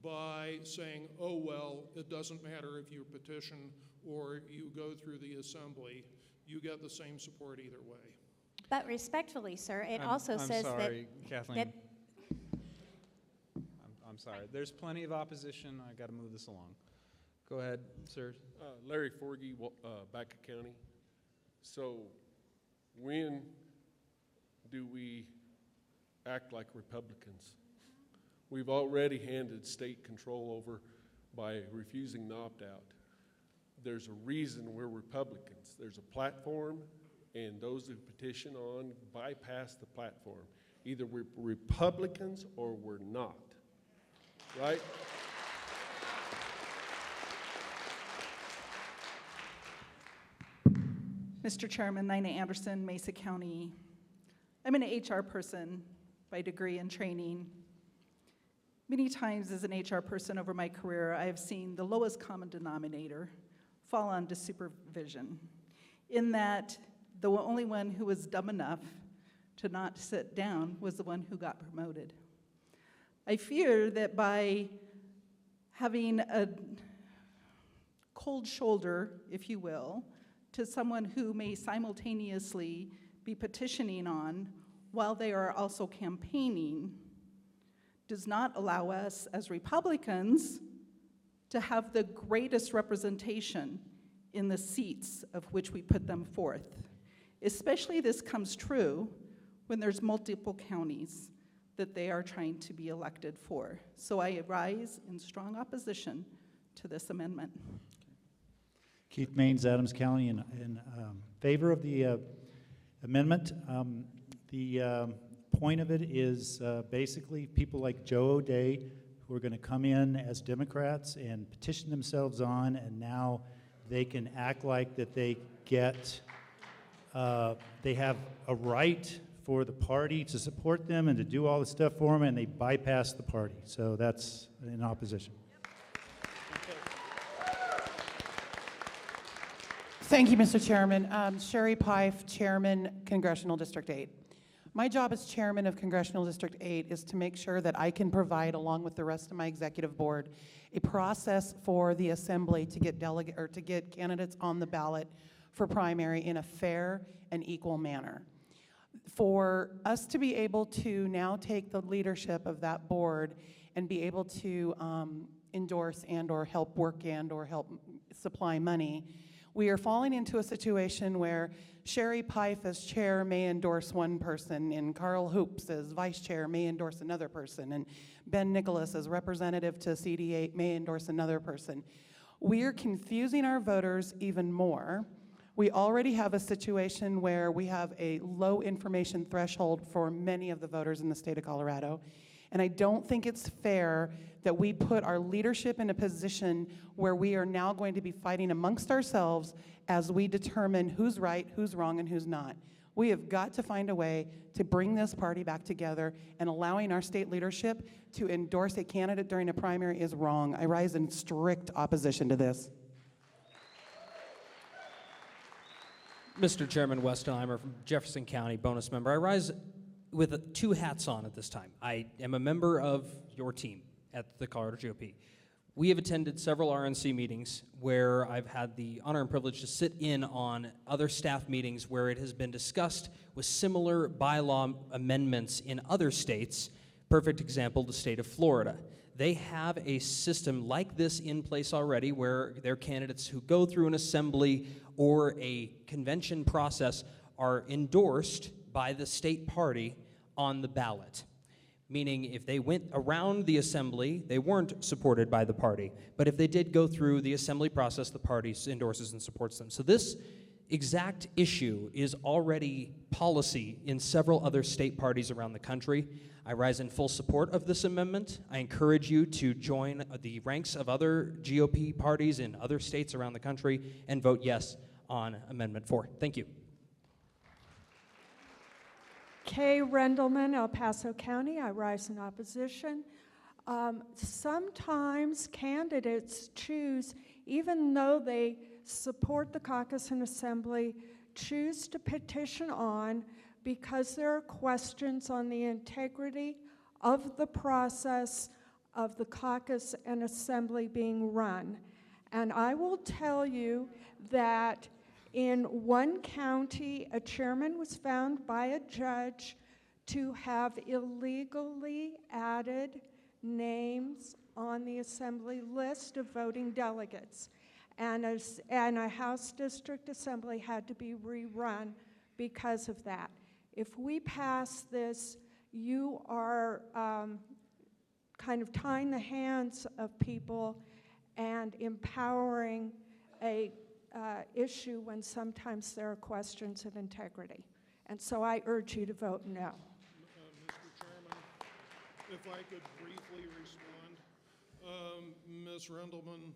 Speaker 6: by saying, oh, well, it doesn't matter if you petition or you go through the assembly, you get the same support either way.
Speaker 9: But respectfully, sir, it also says
Speaker 13: I'm sorry,
Speaker 9: that
Speaker 13: Kathleen. I'm sorry. There's plenty of opposition. I got to move this along. Go ahead, sir.
Speaker 15: Larry Forgy, Baca County. So when do we act like Republicans? We've already handed state control over by refusing the opt-out. There's a reason we're Republicans. There's a platform, and those who petition on bypass the platform. Either we're Republicans or we're not, right?
Speaker 16: Mr. Chairman, Nina Anderson, Mesa County. I'm an HR person by degree and training. Many times as an HR person over my career, I have seen the lowest common denominator fall onto supervision, in that the only one who was dumb enough to not sit down was the one who got promoted. I fear that by having a cold shoulder, if you will, to someone who may simultaneously be petitioning on while they are also campaigning does not allow us as Republicans to have the greatest representation in the seats of which we put them forth. Especially this comes true when there's multiple counties that they are trying to be elected for. So I rise in strong opposition to this amendment.
Speaker 17: Keith Maines, Adams County, in favor of the amendment. The point of it is basically people like Joe O'Day who are going to come in as Democrats and petition themselves on, and now they can act like that they get, they have a right for the party to support them and to do all the stuff for them, and they bypass the party. So that's in opposition.
Speaker 18: Thank you, Mr. Chairman. Sherry Pife, Chairman, Congressional District 8. My job as Chairman of Congressional District 8 is to make sure that I can provide, along with the rest of my executive board, a process for the Assembly to get to get candidates on the ballot for primary in a fair and equal manner. For us to be able to now take the leadership of that board and be able to endorse and/or help work and/or help supply money, we are falling into a situation where Sherry Pife as chair may endorse one person, and Carl Hoops as vice chair may endorse another person, and Ben Nicholas as representative to CD8 may endorse another person. We are confusing our voters even more. We already have a situation where we have a low information threshold for many of the voters in the state of Colorado. And I don't think it's fair that we put our leadership in a position where we are now going to be fighting amongst ourselves as we determine who's right, who's wrong, and who's not. We have got to find a way to bring this party back together, and allowing our state leadership to endorse a candidate during a primary is wrong. I rise in strict opposition to this.
Speaker 19: Mr. Chairman, Westheimer from Jefferson County, bonus member. I rise with two hats on at this time. I am a member of your team at the Colorado GOP. We have attended several RNC meetings where I've had the honor and privilege to sit in on other staff meetings where it has been discussed with similar bylaw amendments in other states. Perfect example, the state of Florida. They have a system like this in place already where their candidates who go through an assembly or a convention process are endorsed by the state party on the ballot. Meaning if they went around the assembly, they weren't supported by the party. But if they did go through the assembly process, the party endorses and supports them. So this exact issue is already policy in several other state parties around the country. I rise in full support of this amendment. I encourage you to join the ranks of other GOP parties in other states around the country and vote yes on Amendment 4. Thank you.
Speaker 3: Kay Rendelman, El Paso County. I rise in opposition. Sometimes candidates choose, even though they support the caucus and assembly, choose to petition on because there are questions on the integrity of the process of the caucus and assembly being run. And I will tell you that in one county, a chairman was found by a judge to have illegally added names on the assembly list of voting delegates. And a House District Assembly had to be rerun because of that. If we pass this, you are kind of tying the hands of people and empowering a issue when sometimes there are questions of integrity. And so I urge you to vote no.
Speaker 6: Mr. Chairman, if I could briefly respond. Ms. Rendelman,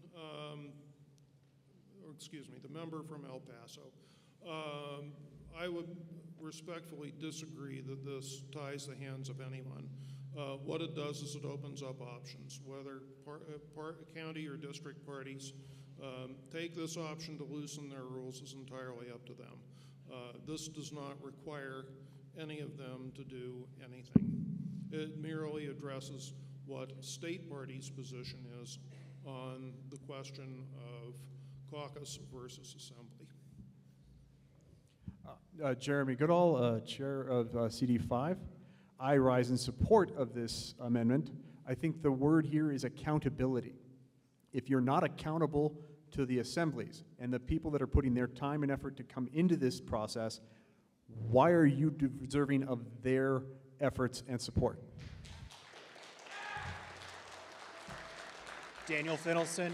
Speaker 6: or excuse me, the member from El Paso, I would respectfully disagree that this ties the hands of anyone. What it does is it opens up options, whether county or district parties take this option to loosen their rules is entirely up to them. This does not require any of them to do anything. It merely addresses what state parties' position is on the question of caucus versus assembly.
Speaker 20: Jeremy Goodall, Chair of CD5. I rise in support of this amendment. I think the word here is accountability. If you're not accountable to the assemblies and the people that are putting their time and effort to come into this process, why are you deserving of their efforts and support?
Speaker 21: Daniel Finnelson,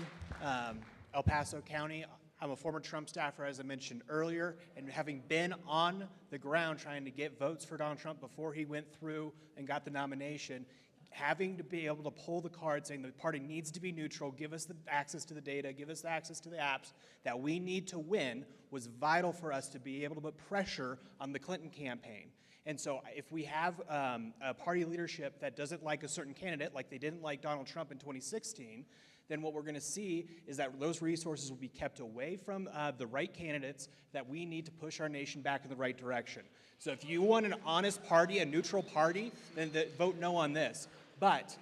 Speaker 21: El Paso County. I'm a former Trump staffer, as I mentioned earlier, and having been on the ground trying to get votes for Donald Trump before he went through and got the nomination, having to be able to pull the card saying the party needs to be neutral, give us the access to the data, give us the access to the apps that we need to win was vital for us to be able to put pressure on the Clinton campaign. And so if we have a party leadership that doesn't like a certain candidate, like they didn't like Donald Trump in 2016, then what we're going to see is that those resources will be kept away from the right candidates that we need to push our nation back in the right direction. So if you want an honest party, a neutral party, then vote no on this. But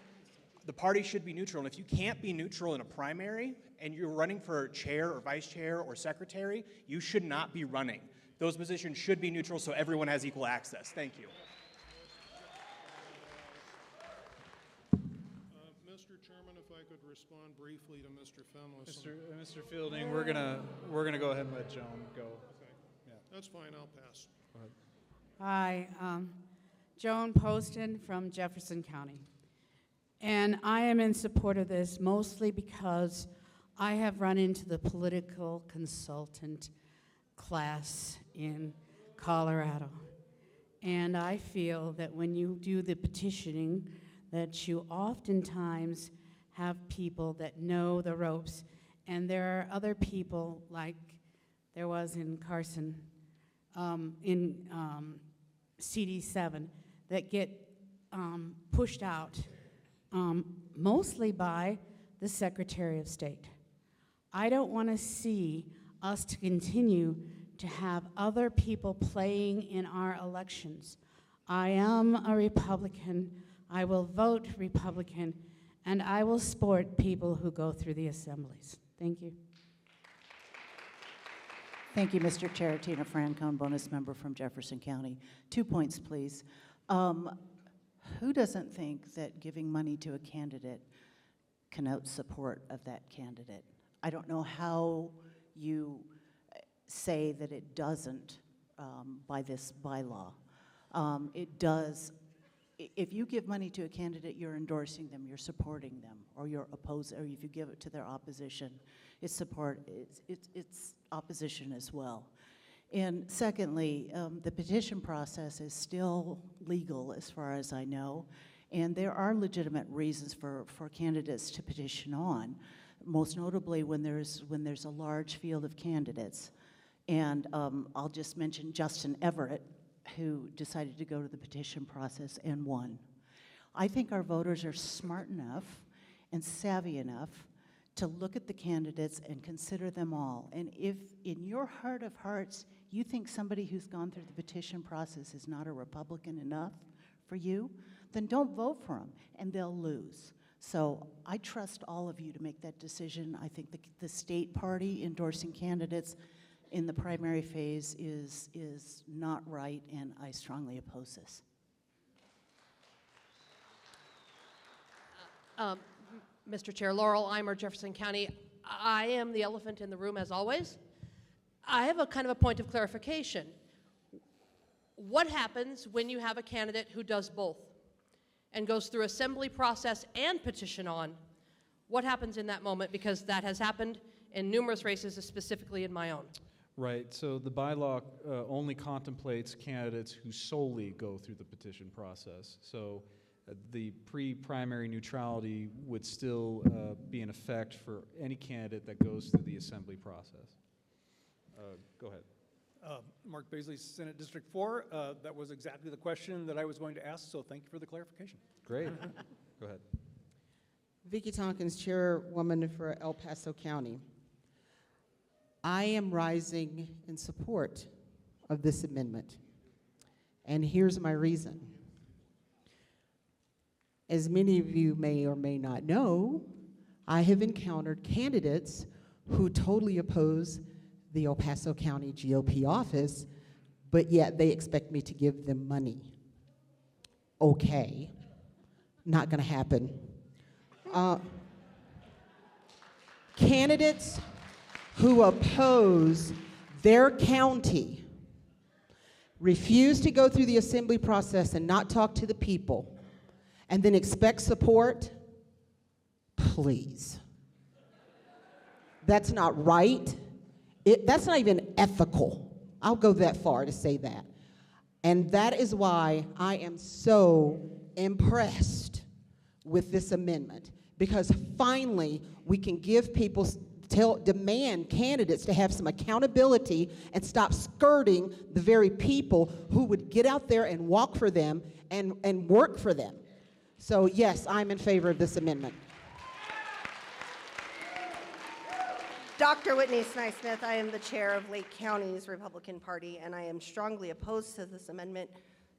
Speaker 21: the party should be neutral, and if you can't be neutral in a primary and you're running for chair or vice chair or secretary, you should not be running. Those positions should be neutral so everyone has equal access. Thank you.
Speaker 6: Mr. Chairman, if I could respond briefly to Mr. Fenless.
Speaker 13: Mr. Fielding, we're gonna go ahead and let Joan go.
Speaker 6: Okay.
Speaker 13: Yeah.
Speaker 6: That's fine, I'll pass.
Speaker 13: Go ahead.
Speaker 22: Hi, Joan Poston from Jefferson County. And I am in support of this mostly because I have run into the political consultant class in Colorado. And I feel that when you do the petitioning, that you oftentimes have people that know the ropes. And there are other people, like there was in Carson, in CD 7, that get pushed out mostly by the Secretary of State. I don't want to see us to continue to have other people playing in our elections. I am a Republican. I will vote Republican, and I will support people who go through the assemblies. Thank you.
Speaker 5: Thank you, Mr. Chair. Tina Francone, bonus member from Jefferson County. 2 points, please. Who doesn't think that giving money to a candidate connotes support of that candidate? I don't know how you say that it doesn't by this bylaw. It does. If you give money to a candidate, you're endorsing them, you're supporting them, or you're opposed, or if you give it to their opposition, it's support. It's opposition as well. And secondly, the petition process is still legal as far as I know, and there are legitimate reasons for candidates to petition on, most notably when there's a large field of candidates. And I'll just mention Justin Everett, who decided to go to the petition process and won. I think our voters are smart enough and savvy enough to look at the candidates and consider them all. And if in your heart of hearts you think somebody who's gone through the petition process is not a Republican enough for you, then don't vote for them, and they'll lose. So I trust all of you to make that decision. I think the state party endorsing candidates in the primary phase is not right, and I strongly oppose this.
Speaker 2: Mr. Chair, Laurel Eimer, Jefferson County. I am the elephant in the room, as always. I have a kind of a point of clarification. What happens when you have a candidate who does both and goes through assembly process and petition on? What happens in that moment? Because that has happened in numerous races, specifically in my own.
Speaker 13: Right, so the bylaw only contemplates candidates who solely go through the petition process. So the pre-primary neutrality would still be in effect for any candidate that goes through the assembly process. Go ahead.
Speaker 4: Mark Baisley, Senate District 4. That was exactly the question that I was going to ask, so thank you for the clarification.
Speaker 13: Great. Go ahead.
Speaker 11: Vicki Tompkins, Chairwoman for El Paso County. I am rising in support of this amendment, and here's my reason. As many of you may or may not know, I have encountered candidates who totally oppose the El Paso County GOP office, but yet they expect me to give them money. Okay, not gonna happen. Candidates who oppose their county refuse to go through the assembly process and not talk to the people and then expect support, please. That's not right. That's not even ethical. I'll go that far to say that. And that is why I am so impressed with this amendment, because finally we can give people, demand candidates to have some accountability and stop skirting the very people who would get out there and walk for them and work for them. So yes, I'm in favor of this amendment.
Speaker 23: Dr. Whitney Snysmith, I am the chair of Lake County's Republican Party, and I am strongly opposed to this amendment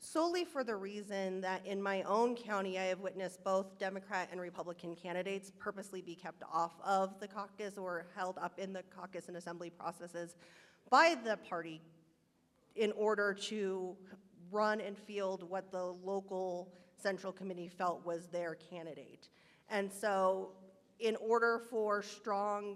Speaker 23: solely for the reason that in my own county, I have witnessed both Democrat and Republican candidates purposely be kept off of the caucus or held up in the caucus and assembly processes by the party in order to run and field what the local central committee felt was their candidate. And so in order for strong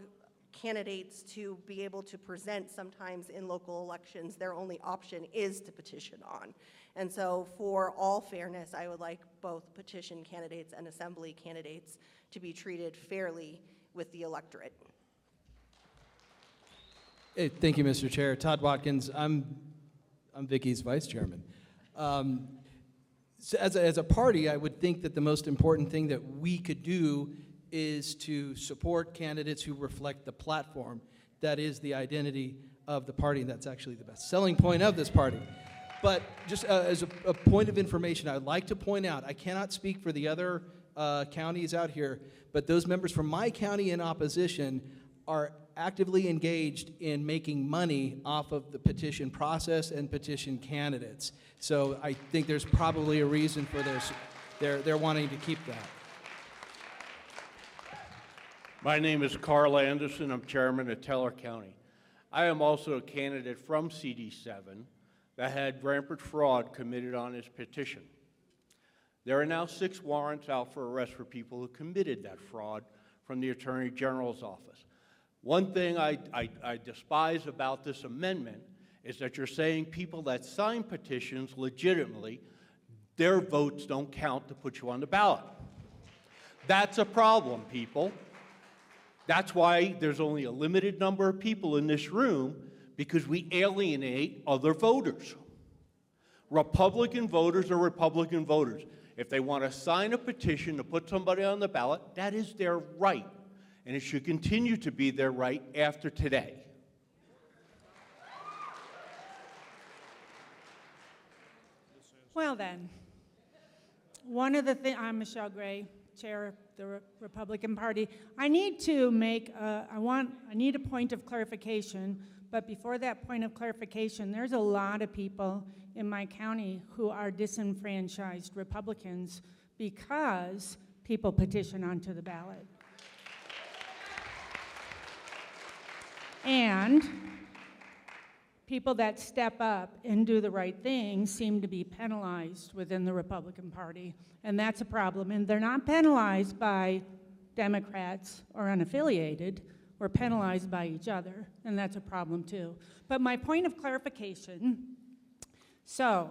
Speaker 23: candidates to be able to present sometimes in local elections, their only option is to petition on. And so for all fairness, I would like both petition candidates and assembly candidates to be treated fairly with the electorate.
Speaker 24: Hey, thank you, Mr. Chair. Todd Watkins, I'm Vicki's vice chairman. So as a party, I would think that the most important thing that we could do is to support candidates who reflect the platform that is the identity of the party, and that's actually the best selling point of this party. But just as a point of information, I'd like to point out, I cannot speak for the other counties out here, but those members from my county in opposition are actively engaged in making money off of the petition process and petition candidates. So I think there's probably a reason for they're wanting to keep that.
Speaker 1: My name is Carl Anderson. I'm chairman of Teller County. I am also a candidate from CD7 that had rampant fraud committed on his petition. There are now 6 warrants out for arrest for people who committed that fraud from the Attorney General's office. One thing I despise about this amendment is that you're saying people that sign petitions legitimately, their votes don't count to put you on the ballot. That's a problem, people. That's why there's only a limited number of people in this room, because we alienate other voters. Republican voters are Republican voters. If they want to sign a petition to put somebody on the ballot, that is their right, and it should continue to be their right after today.
Speaker 7: Well then, one of the things, I'm Michelle Gray, Chair of the Republican Party. I need to make, I need a point of clarification, but before that point of clarification, there's a lot of people in my county who are disenfranchised Republicans because people petition onto the ballot. And people that step up and do the right thing seem to be penalized within the Republican Party, and that's a problem. And they're not penalized by Democrats or unaffiliated, we're penalized by each other, and that's a problem too. But my point of clarification, so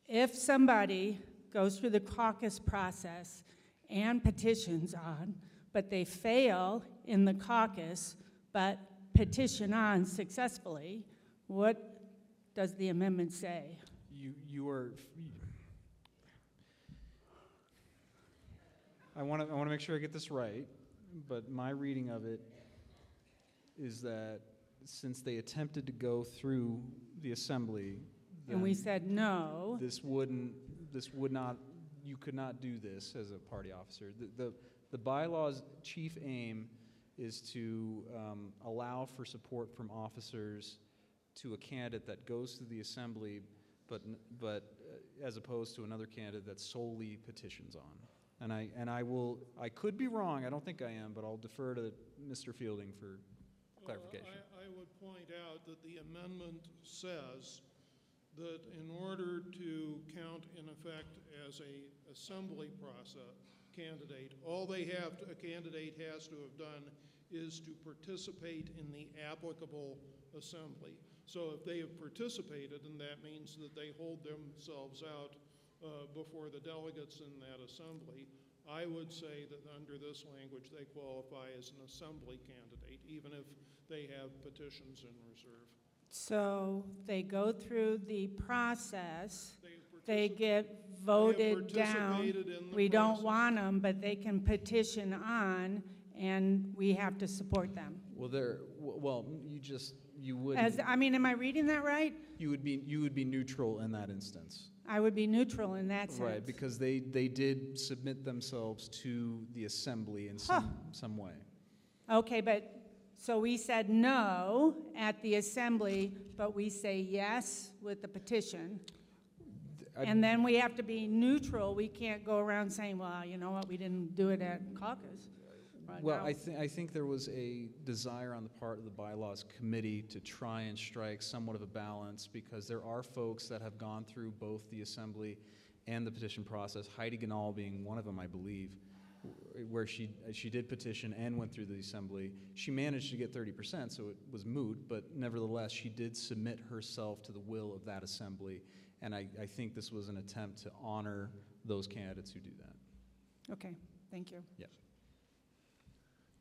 Speaker 7: if somebody goes through the caucus process and petitions on, but they fail in the caucus, but petition on successfully, what does the amendment say?
Speaker 13: I want to make sure I get this right, but my reading of it is that since they attempted to go through the assembly,
Speaker 7: And we said no.
Speaker 13: You could not do this as a party officer. The bylaw's chief aim is to allow for support from officers to a candidate that goes to the assembly, but as opposed to another candidate that solely petitions on. And I could be wrong, I don't think I am, but I'll defer to Mr. Fielding for clarification.
Speaker 6: I would point out that the amendment says that in order to count in effect as a assembly process candidate, all a candidate has to have done is to participate in the applicable assembly. So if they have participated, and that means that they hold themselves out before the delegates in that assembly, I would say that under this language they qualify as an assembly candidate, even if they have petitions in reserve.
Speaker 7: So they go through the process, they get voted down, we don't want them, but they can petition on, and we have to support them.
Speaker 13: You would.
Speaker 7: Am I reading that right?
Speaker 13: You would be neutral in that instance.
Speaker 7: I would be neutral in that sense.
Speaker 13: Right, because they did submit themselves to the assembly in some way.
Speaker 7: Okay, but, so we said no at the assembly, but we say yes with the petition. And then we have to be neutral. We can't go around saying, well, you know what, we didn't do it at caucus.
Speaker 13: Well, I think there was a desire on the part of the bylaws committee to try and strike somewhat of a balance, because there are folks that have gone through both the assembly and the petition process, Heidi Ganal being one of them, I believe, where she did petition and went through the assembly. She managed to get 30%, so it was moot, but nevertheless, she did submit herself to the will of that assembly, and I think this was an attempt to honor those candidates who do that.
Speaker 7: Okay, thank you.
Speaker 13: Yeah.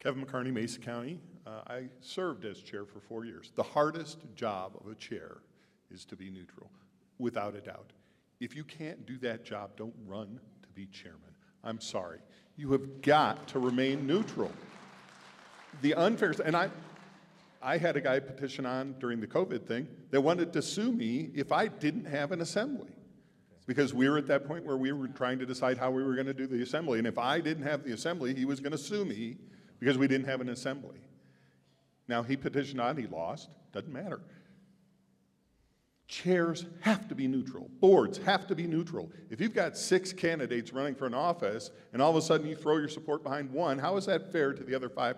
Speaker 12: Kevin McCarney, Mesa County. I served as chair for 4 years. The hardest job of a chair is to be neutral, without a doubt. If you can't do that job, don't run to be chairman. I'm sorry. You have got to remain neutral. The unfair, and I had a guy petition on during the COVID thing that wanted to sue me if I didn't have an assembly. Because we were at that point where we were trying to decide how we were going to do the assembly. And if I didn't have the assembly, he was going to sue me because we didn't have an assembly. Now, he petitioned on, he lost, doesn't matter. Chairs have to be neutral. Boards have to be neutral. If you've got 6 candidates running for an office and all of a sudden you throw your support behind one, how is that fair to the other 5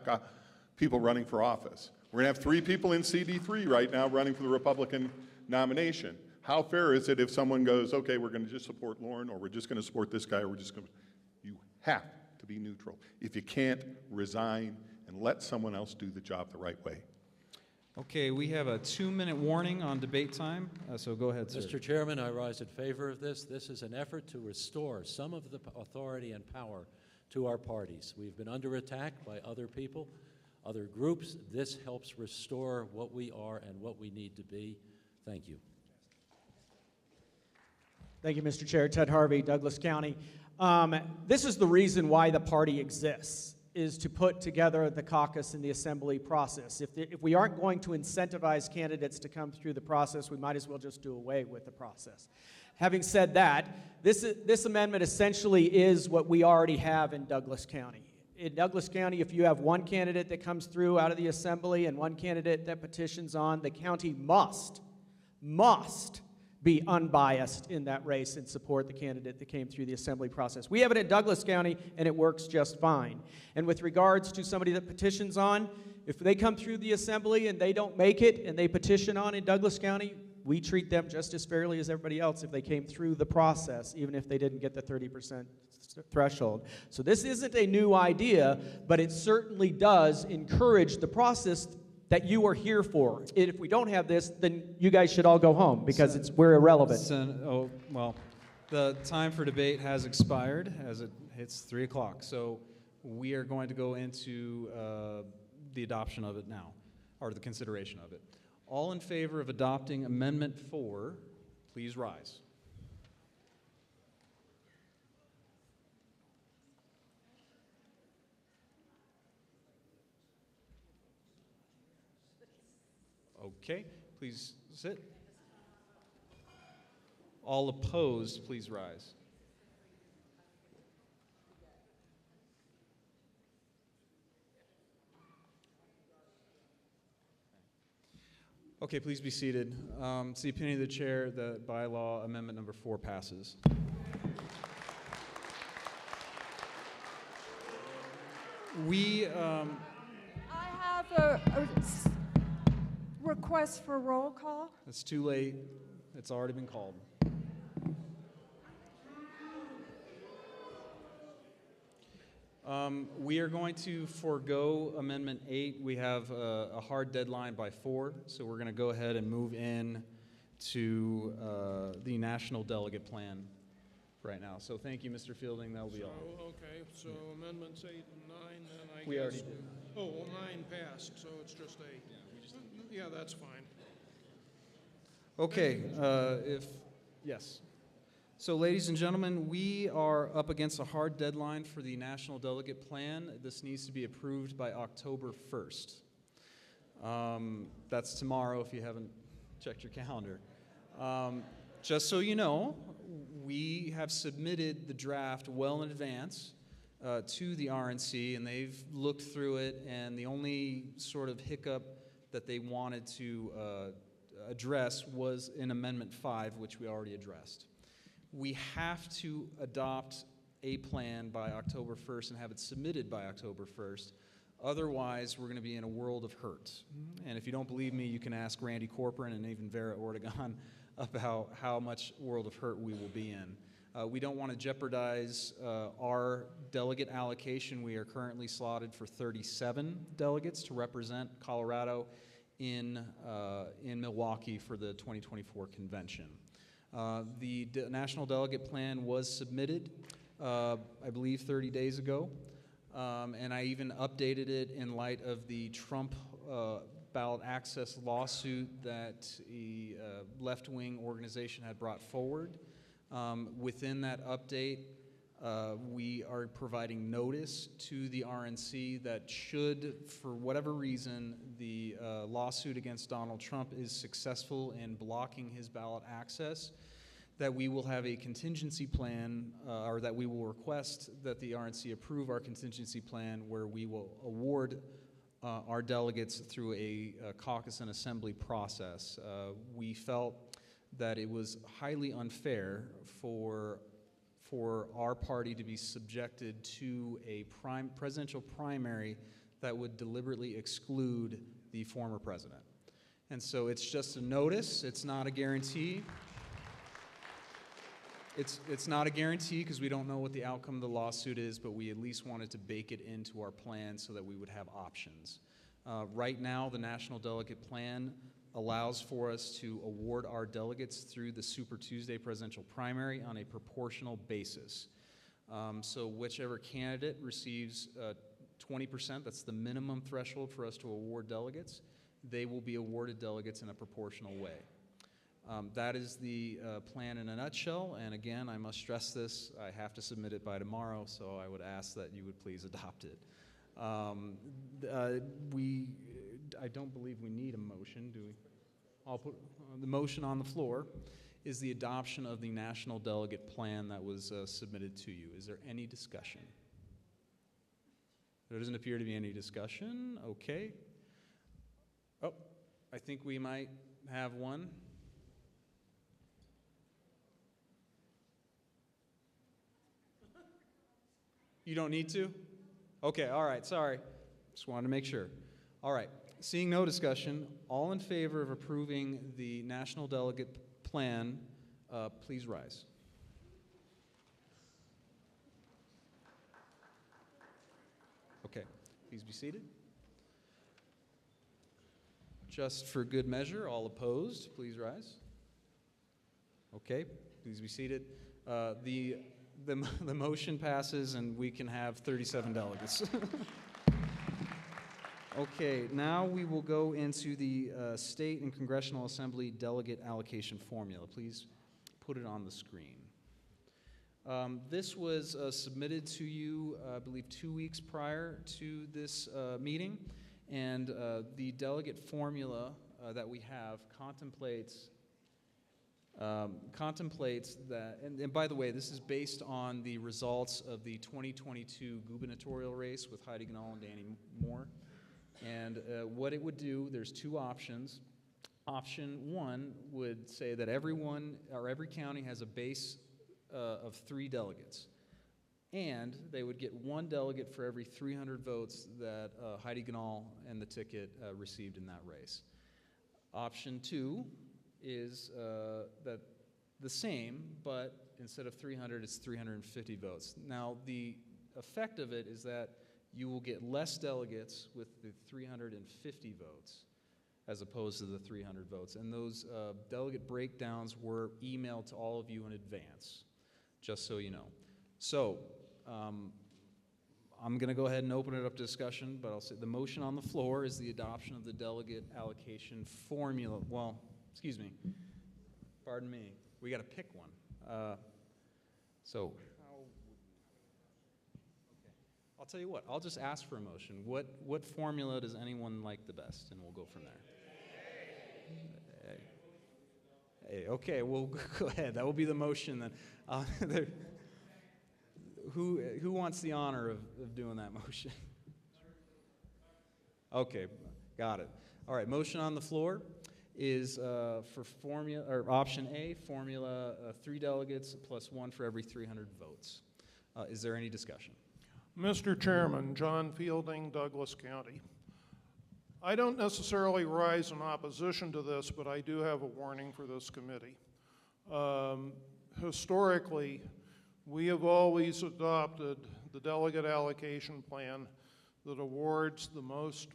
Speaker 12: people running for office? We're going to have 3 people in CD3 right now running for the Republican nomination. How fair is it if someone goes, okay, we're going to just support Lauren, or we're just going to support this guy, or we're just going to... You have to be neutral. If you can't, resign and let someone else do the job the right way.
Speaker 13: Okay, we have a 2-minute warning on debate time, so go ahead, sir.
Speaker 8: Mr. Chairman, I rise in favor of this. This is an effort to restore some of the authority and power to our parties. We've been under attack by other people, other groups. This helps restore what we are and what we need to be. Thank you.
Speaker 9: Thank you, Mr. Chair. Ted Harvey, Douglas County. This is the reason why the party exists, is to put together the caucus and the assembly process. If we aren't going to incentivize candidates to come through the process, we might as well just do away with the process. Having said that, this amendment essentially is what we already have in Douglas County. In Douglas County, if you have one candidate that comes through out of the assembly and one candidate that petitions on, the county must be unbiased in that race and support the candidate that came through the assembly process. We have it in Douglas County, and it works just fine. And with regards to somebody that petitions on, if they come through the assembly and they don't make it and they petition on in Douglas County, we treat them just as fairly as everybody else if they came through the process, even if they didn't get the 30% threshold. So this isn't a new idea, but it certainly does encourage the process that you are here for. If we don't have this, then you guys should all go home because we're irrelevant.
Speaker 13: Well, the time for debate has expired as it hits 3 o'clock. So we are going to go into the adoption of it now, or the consideration of it. All in favor of adopting Amendment 4, please rise. Okay, please sit. All opposed, please rise. Okay, please be seated. It's the opinion of the chair that bylaw amendment number 4 passes.
Speaker 3: I have a request for roll call.
Speaker 13: It's too late. It's already been called. We are going to forego Amendment 8. We have a hard deadline by 4, so we're going to go ahead and move in to the national delegate plan right now. So thank you, Mr. Fielding. That will be all.
Speaker 6: Okay, so amendments 8 and 9, then I
Speaker 13: We
Speaker 6: guess.
Speaker 13: already did.
Speaker 6: Oh, well, 9 passed, so it's just 8. Yeah, that's fine.
Speaker 13: Okay, yes. So ladies and gentlemen, we are up against a hard deadline for the national delegate plan. This needs to be approved by October 1st. That's tomorrow if you haven't checked your calendar. Just so you know, we have submitted the draft well in advance to the RNC, and they've looked through it, and the only sort of hiccup that they wanted to address was in Amendment 5, which we already addressed. We have to adopt a plan by October 1st and have it submitted by October 1st. Otherwise, we're going to be in a world of hurt. And if you don't believe me, you can ask Randy Corcoran and even Vera Ortegon about how much world of hurt we will be in. We don't want to jeopardize our delegate allocation. We are currently slotted for 37 delegates to represent Colorado in Milwaukee for the 2024 convention. The national delegate plan was submitted, I believe, 30 days ago, and I even updated it in light of the Trump ballot access lawsuit that a left-wing organization had brought forward. Within that update, we are providing notice to the RNC that should, for whatever reason, the lawsuit against Donald Trump is successful in blocking his ballot access, that we will have a contingency plan, or that we will request that the RNC approve our contingency plan where we will award our delegates through a caucus and assembly process. We felt that it was highly unfair for our party to be subjected to a presidential primary that would deliberately exclude the former president. And so it's just a notice, it's not a guarantee. It's not a guarantee because we don't know what the outcome of the lawsuit is, but we at least wanted to bake it into our plan so that we would have options. Right now, the National Delegate Plan allows for us to award our delegates through the Super Tuesday presidential primary on a proportional basis. So whichever candidate receives 20%, that's the minimum threshold for us to award delegates, they will be awarded delegates in a proportional way. That is the plan in a nutshell, and again, I must stress this, I have to submit it by tomorrow, so I would ask that you would please adopt it. I don't believe we need a motion, do we? I'll put the motion on the floor is the adoption of the National Delegate Plan that was submitted to you. Is there any discussion? There doesn't appear to be any discussion. Okay. Oh, I think we might have one. You don't need to? Okay, all right, sorry. Just wanted to make sure. All right, seeing no discussion, all in favor of approving the National Delegate Plan, please rise. Okay, please be seated. Just for good measure, all opposed, please rise. Okay, please be seated. The motion passes and we can have 37 delegates. Okay, now we will go into the State and Congressional Assembly delegate allocation formula. Please put it on the screen. This was submitted to you, I believe, 2 weeks prior to this meeting, and the delegate formula that we have contemplates that, and by the way, this is based on the results of the 2022 gubernatorial race with Heidi Ganahl and Danny Moore. And what it would do, there's two options. Option one would say that every county has a base of 3 delegates. And they would get 1 delegate for every 300 votes that Heidi Ganahl and the ticket received in that race. Option 2 is that the same, but instead of 300, it's 350 votes. Now, the effect of it is that you will get less delegates with the 350 votes as opposed to the 300 votes. And those delegate breakdowns were emailed to all of you in advance, just so you know. So, I'm going to go ahead and open it up to discussion, but I'll say the motion on the floor is the adoption of the delegate allocation formula. Well, excuse me, pardon me, we got to pick one. I'll tell you what, I'll just ask for a motion. What formula does anyone like the best? And we'll go from there. Hey, okay, we'll go ahead. That will be the motion then. Who wants the honor of doing that motion? Okay, got it. All right, motion on the floor is for formula, or option A, formula 3 delegates plus 1 for every 300 votes. Is there any discussion?
Speaker 6: Mr. Chairman, John Fielding, Douglas County. I don't necessarily rise in opposition to this, but I do have a warning for this committee. Historically, we have always adopted the delegate allocation plan that awards the most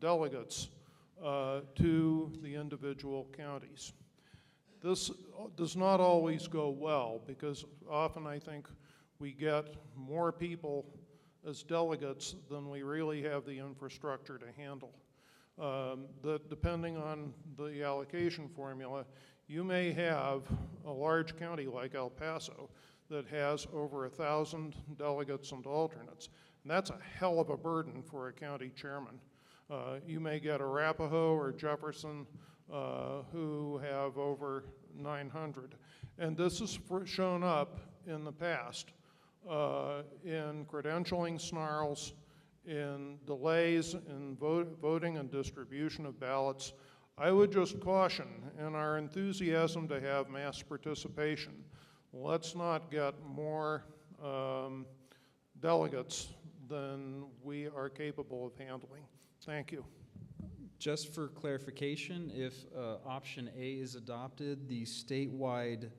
Speaker 6: delegates to the individual counties. This does not always go well because often I think we get more people as delegates than we really have the infrastructure to handle. Depending on the allocation formula, you may have a large county like El Paso that has over 1,000 delegates and alternates. And that's a hell of a burden for a county chairman. You may get Arapahoe or Jefferson who have over 900. And this has shown up in the past in credentialing snarls in delays in voting and distribution of ballots. I would just caution in our enthusiasm to have mass participation, let's not get more delegates than we are capable of handling. Thank you.
Speaker 13: Just for clarification, if option A is adopted, the statewide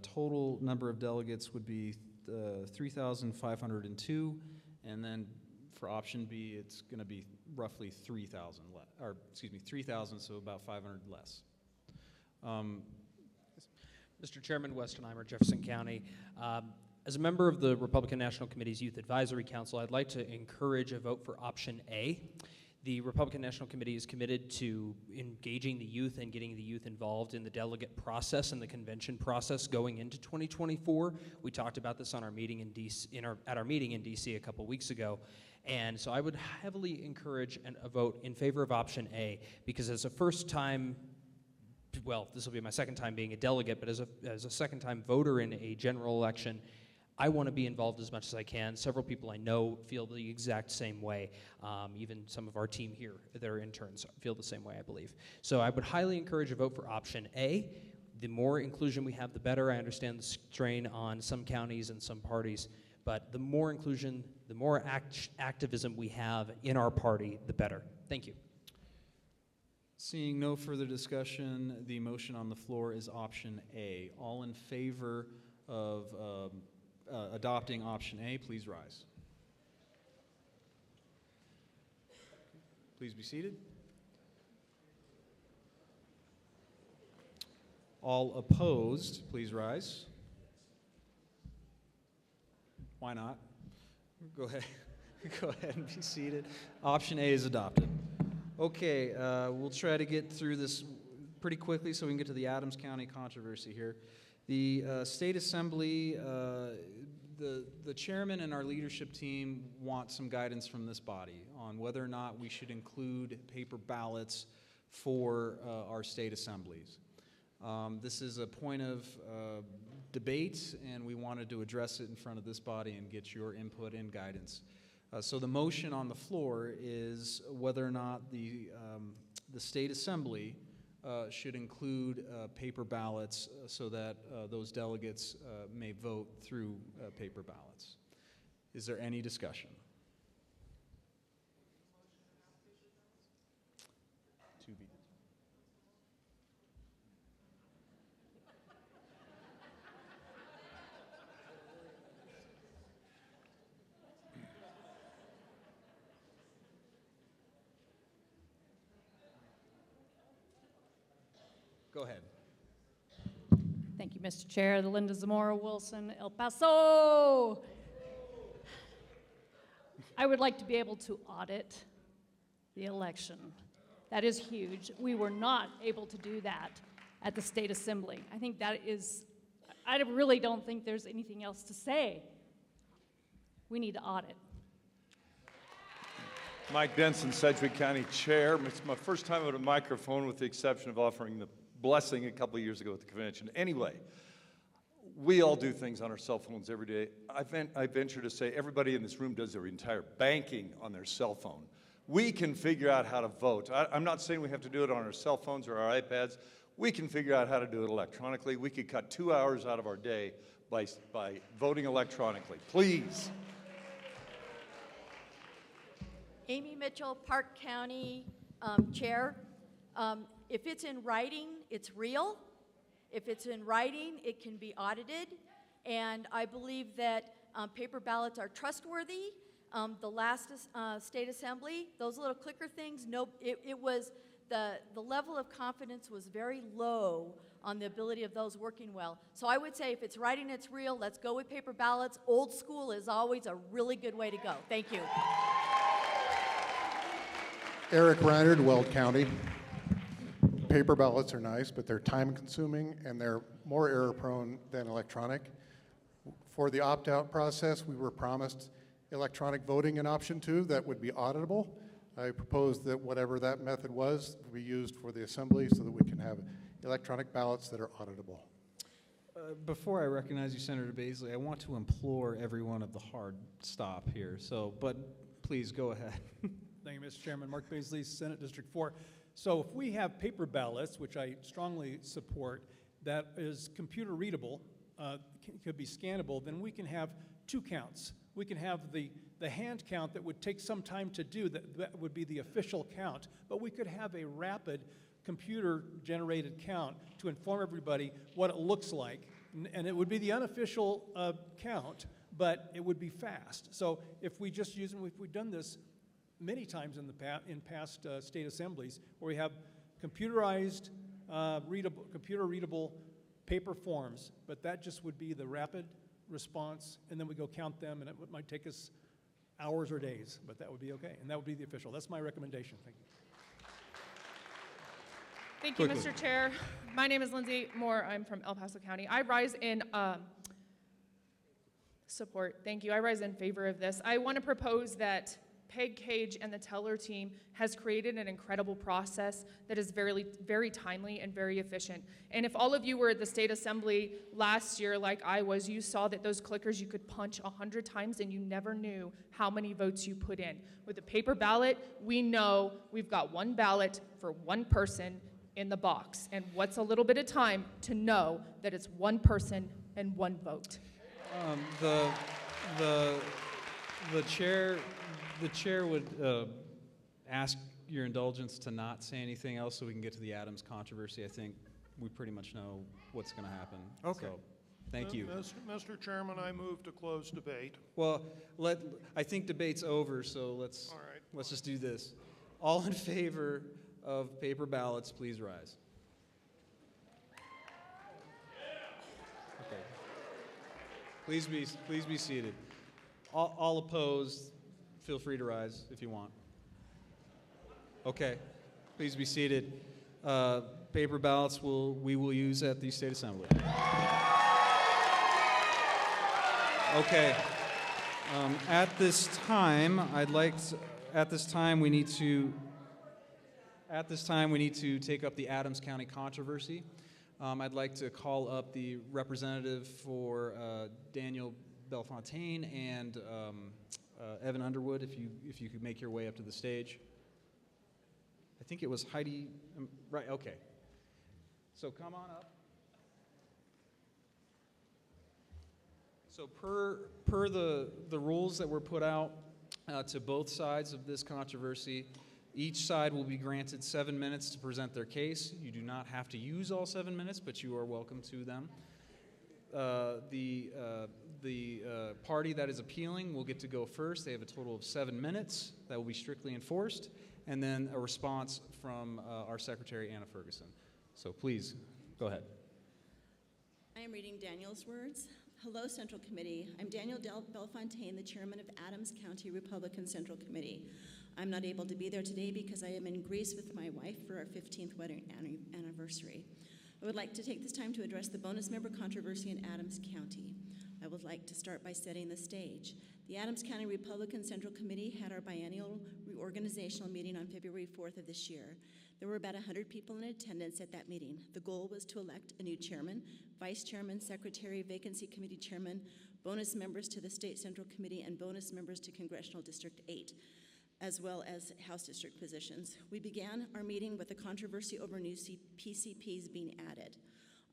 Speaker 13: total number of delegates would be 3,502, and then for option B, it's going to be roughly 3,000 less, or excuse me, 3,000, so about 500 less.
Speaker 19: Mr. Chairman, Westenheimer, Jefferson County. As a member of the Republican National Committee's Youth Advisory Council, I'd like to encourage a vote for option A. The Republican National Committee is committed to engaging the youth and getting the youth involved in the delegate process and the convention process going into 2024. We talked about this on our meeting in DC, at our meeting in DC a couple weeks ago. And so I would heavily encourage a vote in favor of option A, because as a first time, well, this will be my second time being a delegate, but as a second time voter in a general election, I want to be involved as much as I can. Several people I know feel the exact same way. Even some of our team here, their interns, feel the same way, I believe. So I would highly encourage a vote for option A. The more inclusion we have, the better. I understand the strain on some counties and some parties, but the more inclusion, the more activism we have in our party, the better. Thank you.
Speaker 13: Seeing no further discussion, the motion on the floor is option A. All in favor of adopting option A, please rise. Please be seated. All opposed, please rise. Why not? Go ahead. Go ahead and be seated. Option A is adopted. Okay, we'll try to get through this pretty quickly so we can get to the Adams County controversy here. The State Assembly, the chairman and our leadership team want some guidance from this body on whether or not we should include paper ballots for our state assemblies. This is a point of debate, and we wanted to address it in front of this body and get your input and guidance. So the motion on the floor is whether or not the State Assembly should include paper ballots so that those delegates may vote through paper ballots. Is there any discussion? To be. Go ahead.
Speaker 10: Thank you, Mr. Chair. The Linda Zamora Wilson, El Paso. I would like to be able to audit the election. That is huge. We were not able to do that at the State Assembly. I think that is, I really don't think there's anything else to say. We need to audit.
Speaker 14: Mike Denson, Sedgwick County Chair. It's my first time at a microphone with the exception of offering the blessing a couple of years ago at the convention. Anyway, we all do things on our cell phones every day. I venture to say everybody in this room does their entire banking on their cell phone. We can figure out how to vote. I'm not saying we have to do it on our cell phones or our iPads. We can figure out how to do it electronically. We could cut 2 hours out of our day by voting electronically. Please.
Speaker 15: Amy Mitchell, Park County Chair. If it's in writing, it's real. If it's in writing, it can be audited. And I believe that paper ballots are trustworthy. The last State Assembly, those little clicker things, it was, the level of confidence was very low on the ability of those working well. So I would say if it's writing, it's real. Let's go with paper ballots. Old school is always a really good way to go. Thank you.
Speaker 16: Eric Reinert, Weld County. Paper ballots are nice, but they're time consuming and they're more error prone than electronic. For the opt-out process, we were promised electronic voting in option 2 that would be auditable. I proposed that whatever that method was would be used for the assembly so that we can have electronic ballots that are auditable.
Speaker 13: Before I recognize you, Senator Baisley, I want to implore everyone of the hard stop here. So, but please go ahead.
Speaker 4: Thank you, Mr. Chairman. Mark Baisley, Senate District 4. So if we have paper ballots, which I strongly support, that is computer readable, could be scannable, then we can have two counts. We can have the hand count that would take some time to do, that would be the official count, but we could have a rapid computer-generated count to inform everybody what it looks like, and it would be the unofficial count, but it would be fast. So if we just use, and we've done this many times in past state assemblies, where we have computerized, computer-readable paper forms, but that just would be the rapid response, and then we go count them, and it might take us hours or days, but that would be okay, and that would be the official. That's my recommendation. Thank you.
Speaker 17: Thank you, Mr. Chair. My name is Lindsay Moore. I'm from El Paso County. I rise in support. Thank you. I rise in favor of this. I want to propose that Peg Cage and the Teller team has created an incredible process that is very, very timely and very efficient. And if all of you were at the State Assembly last year like I was, you saw that those clickers you could punch 100 times and you never knew how many votes you put in. With a paper ballot, we know we've got one ballot for one person in the box. And what's a little bit of time to know that it's one person and one vote?
Speaker 13: The chair would ask your indulgence to not say anything else so we can get to the Adams controversy. I think we pretty much know what's going to happen.
Speaker 6: Okay.
Speaker 13: So, thank you.
Speaker 6: Mr. Chairman, I move to close debate.
Speaker 13: Well, I think debate's over, so let's just do this. All in favor of paper ballots, please rise. Okay. Please be seated. All opposed, feel free to rise if you want. Okay, please be seated. Paper ballots we will use at the State Assembly. Okay. At this time, we need to take up the Adams County controversy. I'd like to call up the representative for Daniel Bellefontaine and Evan Underwood, if you could make your way up to the stage. I think it was Heidi, right, okay. So come on up. So per the rules that were put out to both sides of this controversy, each side will be granted 7 minutes to present their case. You do not have to use all 7 minutes, but you are welcome to them. The party that is appealing will get to go first. They have a total of 7 minutes that will be strictly enforced, and then a response from our Secretary, Anna Ferguson. So please, go ahead.
Speaker 18: I am reading Daniel's words. Hello, Central Committee. I'm Daniel Bellefontaine, the chairman of Adams County Republican Central Committee. I'm not able to be there today because I am in Greece with my wife for our 15th wedding anniversary. I would like to take this time to address the bonus member controversy in Adams County. I would like to start by setting the stage. The Adams County Republican Central Committee had our biennial reorganizational meeting on February 4th of this year. There were about 100 people in attendance at that meeting. The goal was to elect a new chairman, vice chairman, secretary, vacancy committee chairman, bonus members to the State Central Committee, and bonus members to Congressional District 8, as well as House District positions. We began our meeting with a controversy over new PCPs being added.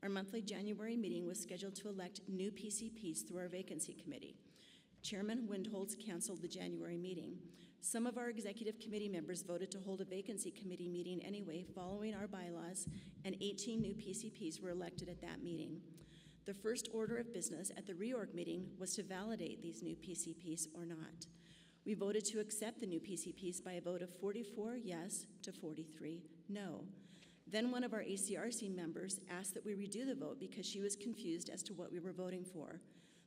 Speaker 18: Our monthly January meeting was scheduled to elect new PCPs through our vacancy committee. Chairman Windholz canceled the January meeting. Some of our executive committee members voted to hold a vacancy committee meeting anyway, following our bylaws, and 18 new PCPs were elected at that meeting. The first order of business at the reorg meeting was to validate these new PCPs or not. We voted to accept the new PCPs by a vote of 44 yes to 43 no. Then one of our ACRC members asked that we redo the vote because she was confused as to what we were voting for.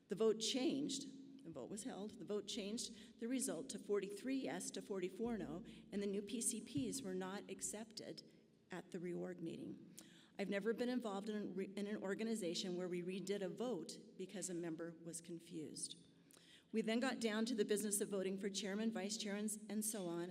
Speaker 18: The vote changed. The vote was held. The vote changed the result to 43 yes to 44 no, and the new PCPs were not accepted at the reorg meeting. I've never been involved in an organization where we redid a vote because a member was confused. We then got down to the business of voting for chairman, vice chairman, and so on.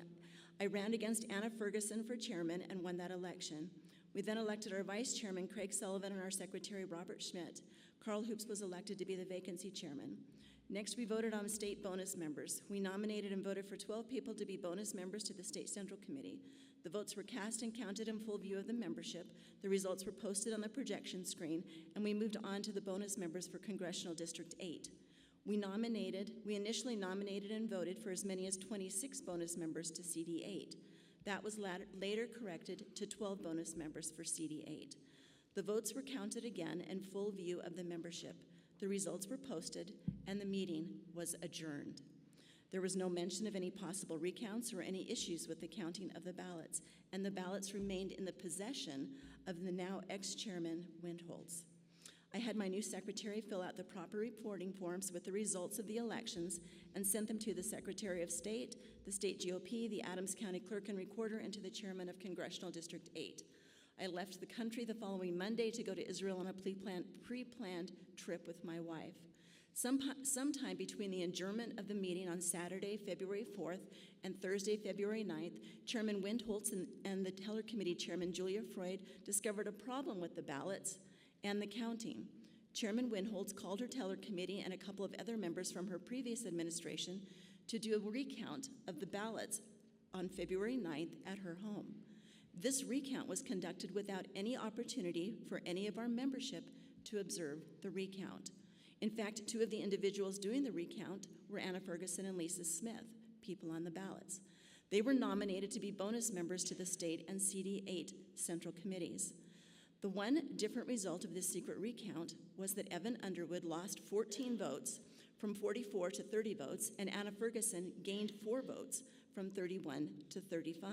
Speaker 18: I ran against Anna Ferguson for chairman and won that election. We then elected our vice chairman, Craig Sullivan, and our secretary, Robert Schmidt. Carl Hoops was elected to be the vacancy chairman. Next, we voted on state bonus members. We nominated and voted for 12 people to be bonus members to the State Central Committee. The votes were cast and counted in full view of the membership. The results were posted on the projection screen, and we moved on to the bonus members for Congressional District 8. We initially nominated and voted for as many as 26 bonus members to CD 8. That was later corrected to 12 bonus members for CD 8. The votes were counted again in full view of the membership. The results were posted, and the meeting was adjourned. There was no mention of any possible recounts or any issues with the counting of the ballots, and the ballots remained in the possession of the now ex-chairman Windholz. I had my new secretary fill out the proper reporting forms with the results of the elections and sent them to the Secretary of State, the State GOP, the Adams County Clerk and Recorder, and to the chairman of Congressional District 8. I left the country the following Monday to go to Israel on a pre-planned trip with my wife. Sometime between the adjournment of the meeting on Saturday, February 4th, and Thursday, February 9th, Chairman Windholz and the Teller Committee Chairman Julia Freud discovered a problem with the ballots and the counting. Chairman Windholz called her Teller Committee and a couple of other members from her previous administration to do a recount of the ballots on February 9th at her home. This recount was conducted without any opportunity for any of our membership to observe the recount. In fact, two of the individuals doing the recount were Anna Ferguson and Lisa Smith, people on the ballots. They were nominated to be bonus members to the state and CD8 central committees. The one different result of this secret recount was that Evan Underwood lost 14 votes from 44 to 30 votes, and Anna Ferguson gained 4 votes from 31 to 35.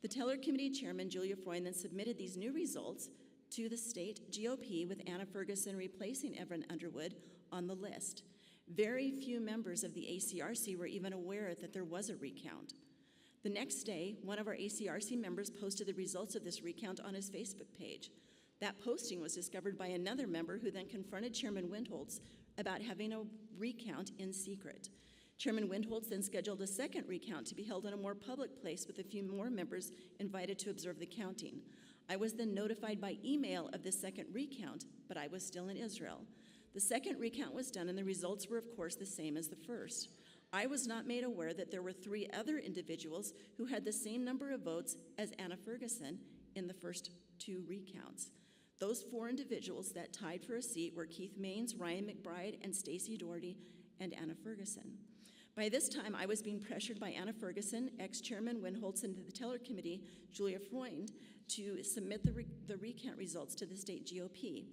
Speaker 18: The Teller Committee Chairman, Julia Freud, then submitted these new results to the state GOP with Anna Ferguson replacing Evan Underwood on the list. Very few members of the ACRC were even aware that there was a recount. The next day, one of our ACRC members posted the results of this recount on his Facebook page. That posting was discovered by another member who then confronted Chairman Windholz about having a recount in secret. Chairman Windholz then scheduled a second recount to be held in a more public place with a few more members invited to observe the counting. I was then notified by email of the second recount, but I was still in Israel. The second recount was done, and the results were, of course, the same as the first. I was not made aware that there were 3 other individuals who had the same number of votes as Anna Ferguson in the first 2 recounts. Those 4 individuals that tied for a seat were Keith Maines, Ryan McBride, and Stacey Doherty, and Anna Ferguson. By this time, I was being pressured by Anna Ferguson, ex-chairman Windholz, and the Teller Committee, Julia Freund, to submit the recount results to the state GOP.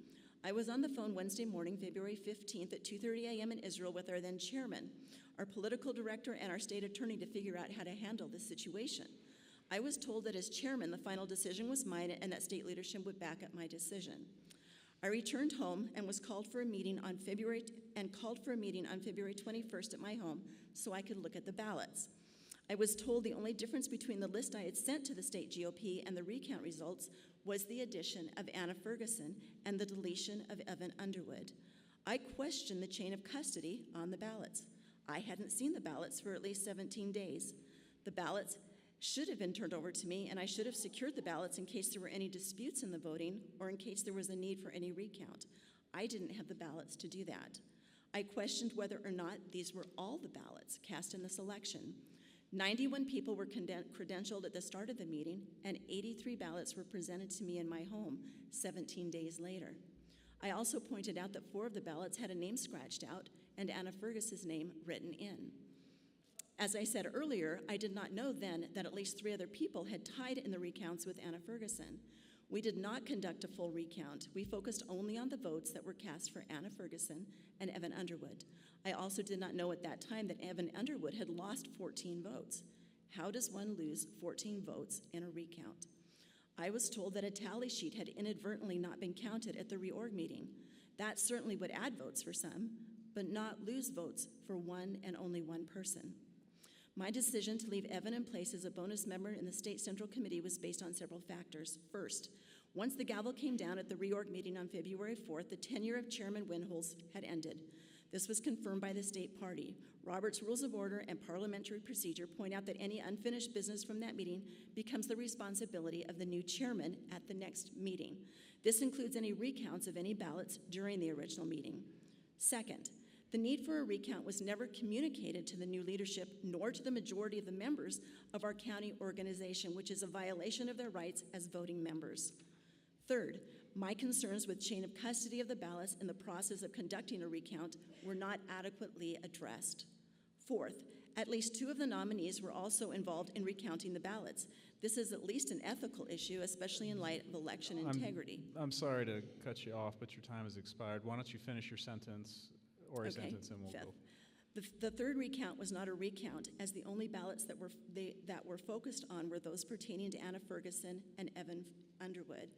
Speaker 18: I was on the phone Wednesday morning, February 15th at 2:30 a.m. in Israel with our then chairman, our political director, and our state attorney to figure out how to handle this situation. I was told that as chairman, the final decision was mine and that state leadership would back up my decision. I returned home and was called for a meeting on February 21st at my home so I could look at the ballots. I was told the only difference between the list I had sent to the state GOP and the recount results was the addition of Anna Ferguson and the deletion of Evan Underwood. I questioned the chain of custody on the ballots. I hadn't seen the ballots for at least 17 days. The ballots should have been turned over to me, and I should have secured the ballots in case there were any disputes in the voting or in case there was a need for any recount. I didn't have the ballots to do that. I questioned whether or not these were all the ballots cast in this election. 91 people were credentialed at the start of the meeting, and 83 ballots were presented to me in my home 17 days later. I also pointed out that 4 of the ballots had a name scratched out and Anna Ferguson's name written in. As I said earlier, I did not know then that at least 3 other people had tied in the recounts with Anna Ferguson. We did not conduct a full recount. We focused only on the votes that were cast for Anna Ferguson and Evan Underwood. I also did not know at that time that Evan Underwood had lost 14 votes. How does one lose 14 votes in a recount? I was told that a tally sheet had inadvertently not been counted at the reorg meeting. That certainly would add votes for some, but not lose votes for one and only one person. My decision to leave Evan in place as a bonus member in the State Central Committee was based on several factors. First, once the gavel came down at the reorg meeting on February 4th, the tenure of Chairman Windholz had ended. This was confirmed by the state party. Robert's Rules of Order and Parliamentary Procedure point out that any unfinished business from that meeting becomes the responsibility of the new chairman at the next meeting. This includes any recounts of any ballots during the original meeting. Second, The need for a recount was never communicated to the new leadership nor to the majority of the members of our county organization, which is a violation of their rights as voting members. Third, my concerns with chain of custody of the ballots in the process of conducting a recount were not adequately addressed. Fourth, at least 2 of the nominees were also involved in recounting the ballots. This is at least an ethical issue, especially in light of election integrity.
Speaker 13: I'm sorry to cut you off, but your time has expired. Why don't you finish your sentence or a sentence and we'll
Speaker 18: Fifth.
Speaker 13: go.
Speaker 18: The third recount was not a recount, as the only ballots that were focused on were those pertaining to Anna Ferguson and Evan Underwood.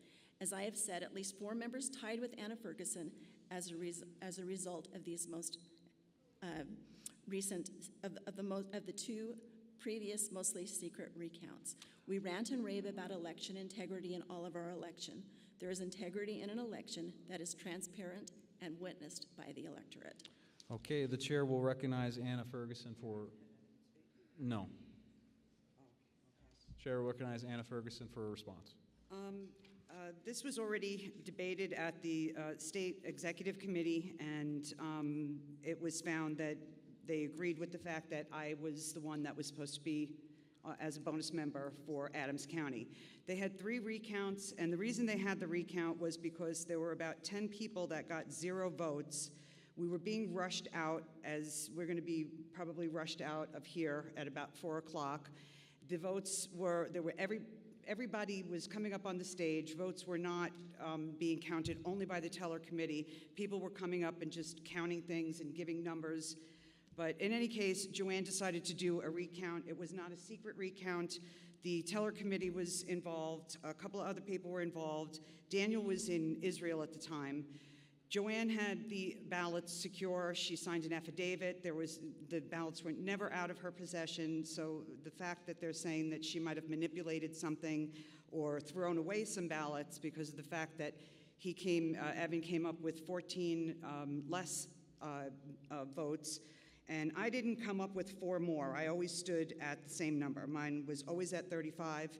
Speaker 18: As I have said, at least 4 members tied with Anna Ferguson as a result of these most recent of the 2 previous mostly secret recounts. We rant and rave about election integrity in all of our election. There is integrity in an election that is transparent and witnessed by the electorate.
Speaker 13: Okay, the chair will recognize Anna Ferguson for, no. Chair will recognize Anna Ferguson for a response.
Speaker 5: This was already debated at the State Executive Committee, and it was found that they agreed with the fact that I was the one that was supposed to be as a bonus member for Adams County. They had 3 recounts, and the reason they had the recount was because there were about 10 people that got 0 votes. We were being rushed out, as we're going to be probably rushed out of here at about 4 o'clock. The votes were, everybody was coming up on the stage. Votes were not being counted only by the teller committee. People were coming up and just counting things and giving numbers. But in any case, Joanne decided to do a recount. It was not a secret recount. The teller committee was involved. A couple of other people were involved. Daniel was in Israel at the time. Joanne had the ballots secure. She signed an affidavit. The ballots were never out of her possession, so the fact that they're saying that she might have manipulated something or thrown away some ballots because of the fact that Evan came up with 14 less votes, and I didn't come up with 4 more. I always stood at the same number. Mine was always at 35.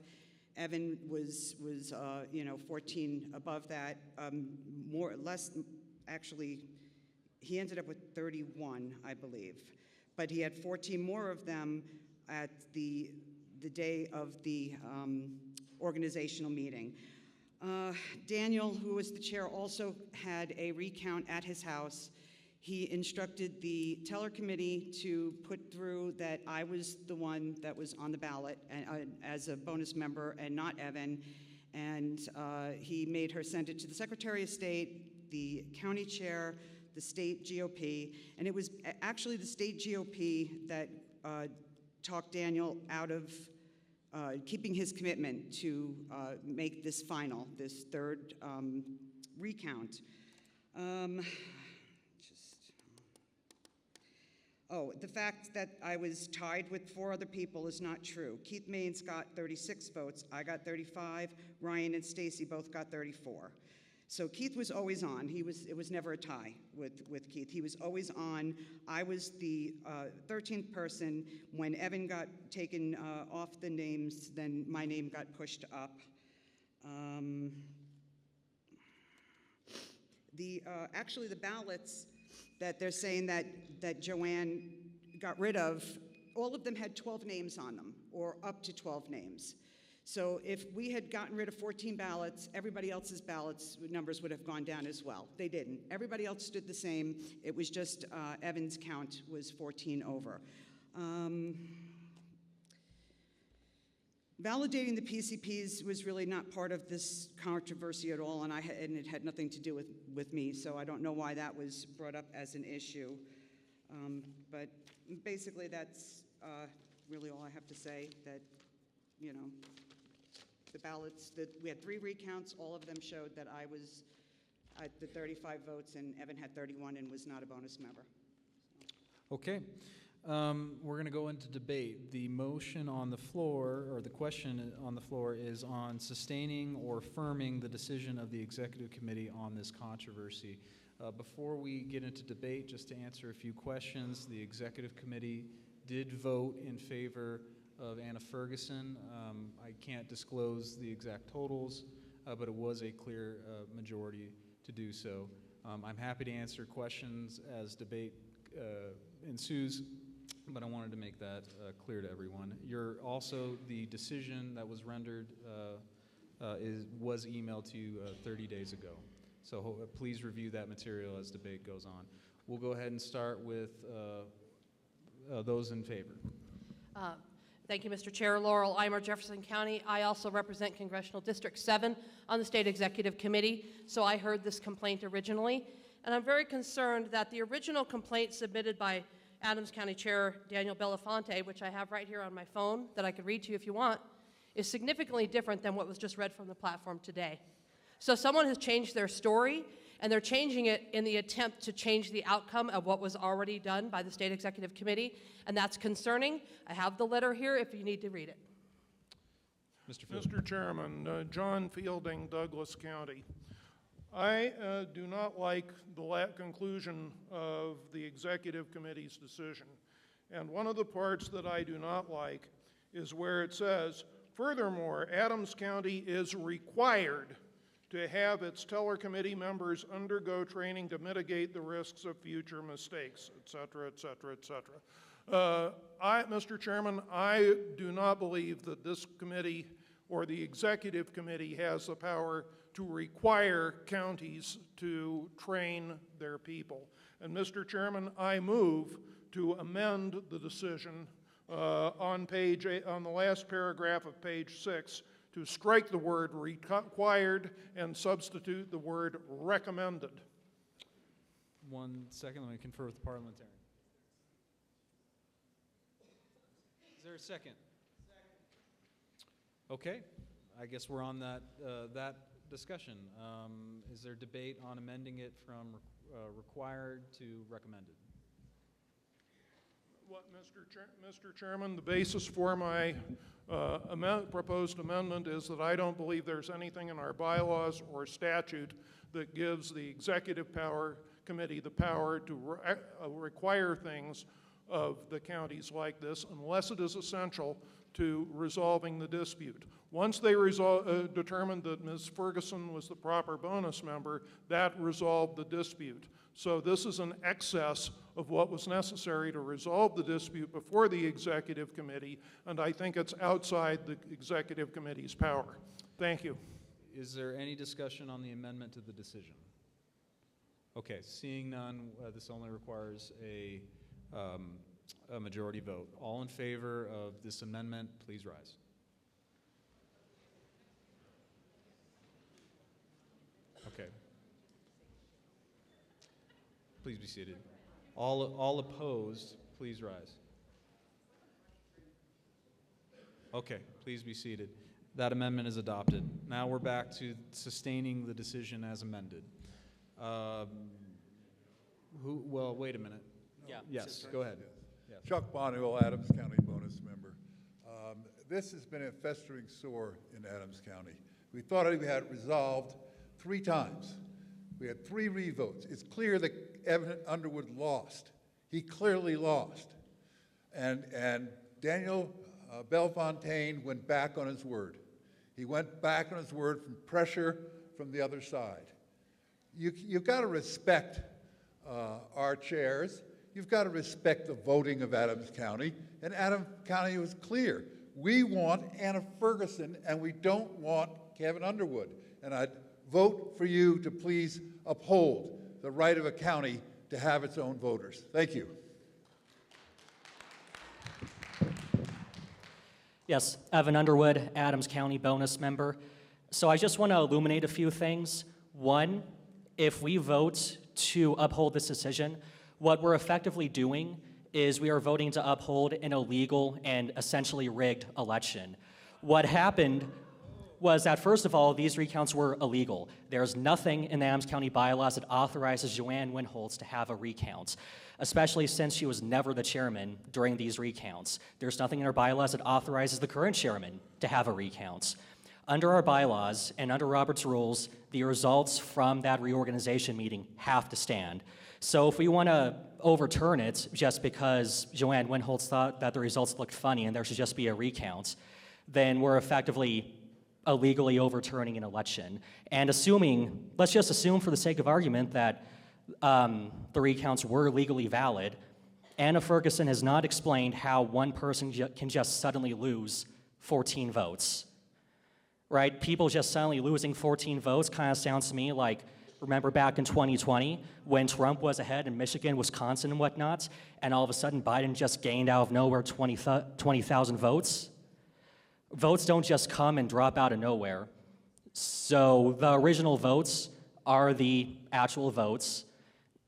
Speaker 5: Evan was 14 above that, actually, he ended up with 31, I believe. But he had 14 more of them at the day of the organizational meeting. Daniel, who was the chair, also had a recount at his house. He instructed the teller committee to put through that I was the one that was on the ballot as a bonus member and not Evan. And he made her send it to the Secretary of State, the county chair, the state GOP. And it was actually the state GOP that talked Daniel out of keeping his commitment to make this final, this third recount. The fact that I was tied with 4 other people is not true. Keith Maines got 36 votes. I got 35. Ryan and Stacy both got 34. So Keith was always on. It was never a tie with Keith. He was always on. I was the 13th person. When Evan got taken off the names, then my name got pushed up. Actually, the ballots that they're saying that Joanne got rid of, all of them had 12 names on them, or up to 12 names. So if we had gotten rid of 14 ballots, everybody else's ballots numbers would have gone down as well. They didn't. Everybody else stood the same. It was just Evan's count was 14 over. Validating the PCPs was really not part of this controversy at all, and it had nothing to do with me, so I don't know why that was brought up as an issue. But basically, that's really all I have to say, that, the ballots, we had 3 recounts. All of them showed that I was at the 35 votes, and Evan had 31 and was not a bonus member.
Speaker 13: Okay. We're going to go into debate. The motion on the floor, or the question on the floor, is on sustaining or affirming the decision of the executive committee on this controversy. Before we get into debate, just to answer a few questions, the executive committee did vote in favor of Anna Ferguson. I can't disclose the exact totals, but it was a clear majority to do so. I'm happy to answer questions as debate ensues, but I wanted to make that clear to everyone. The decision that was rendered was emailed to you 30 days ago. So please review that material as debate goes on. We'll go ahead and start with those in favor.
Speaker 2: Thank you, Mr. Chair. Laurel Eimer, Jefferson County. I also represent Congressional District 7 on the State Executive Committee, so I heard this complaint originally. And I'm very concerned that the original complaint submitted by Adams County Chair Daniel Belafonte, which I have right here on my phone that I could read to you if you want, is significantly different than what was just read from the platform today. So someone has changed their story, and they're changing it in the attempt to change the outcome of what was already done by the State Executive Committee, and that's concerning. I have the letter here if you need to read it.
Speaker 6: Mr. Chairman, John Fielding, Douglas County. I do not like the conclusion of the Executive Committee's decision. And one of the parts that I do not like is where it says, furthermore, Adams County is required to have its teller committee members undergo training to mitigate the risks of future mistakes, et cetera, et cetera, et cetera. Mr. Chairman, I do not believe that this committee or the Executive Committee has the power to require counties to train their people. And Mr. Chairman, I move to amend the decision on the last paragraph of page 6 to strike the word required and substitute the word recommended.
Speaker 13: 1 second, let me confer with the parliamentarian. Is there a second? Okay, I guess we're on that discussion. Is there debate on amending it from required to recommended?
Speaker 6: What, Mr. Chairman, the basis for my proposed amendment is that I don't believe there's anything in our bylaws or statute that gives the Executive Committee the power to require things of the counties like this unless it is essential to resolving the dispute. Once they determined that Ms. Ferguson was the proper bonus member, that resolved the dispute. So this is an excess of what was necessary to resolve the dispute before the Executive Committee, and I think it's outside the Executive Committee's power. Thank you.
Speaker 13: Is there any discussion on the amendment to the decision? Okay, seeing none, this only requires a majority vote. All in favor of this amendment, please rise. Okay. Please be seated. All opposed, please rise. Okay, please be seated. That amendment is adopted. Now we're back to sustaining the decision as amended. Well, wait a minute.
Speaker 20: Yeah.
Speaker 13: Yes, go ahead. Yes.
Speaker 20: Chuck Bonuel, Adams County bonus member. This has been a festering sore in Adams County. We thought we had it resolved 3 times. We had 3 revotes. It's clear that Evan Underwood lost. He clearly lost. And Daniel Bellefontaine went back on his word. He went back on his word from pressure from the other side. You've got to respect our chairs. You've got to respect the voting of Adams County. And Adams County was clear. We want Anna Ferguson, and we don't want Kevin Underwood. And I'd vote for you to please uphold the right of a county to have its own voters. Thank you.
Speaker 21: Yes, Evan Underwood, Adams County bonus member. So I just want to illuminate a few things. One, if we vote to uphold this decision, what we're effectively doing is we are voting to uphold an illegal and essentially rigged election. What happened was that, first of all, these recounts were illegal. There's nothing in the Adams County bylaws that authorizes Joanne Winholtz to have a recount, especially since she was never the chairman during these recounts. There's nothing in our bylaws that authorizes the current chairman to have a recount. Under our bylaws and under Robert's rules, the results from that reorganization meeting have to stand. So if we want to overturn it just because Joanne Winholtz thought that the results looked funny and there should just be a recount, then we're effectively illegally overturning an election. And assuming, let's just assume for the sake of argument that the recounts were legally valid, Anna Ferguson has not explained how one person can just suddenly lose 14 votes. Right? People just suddenly losing 14 votes kind of sounds to me like, remember back in 2020 when Trump was ahead in Michigan, Wisconsin, and whatnot, and all of a sudden Biden just gained out of nowhere 20,000 votes? Votes don't just come and drop out of nowhere. So the original votes are the actual votes,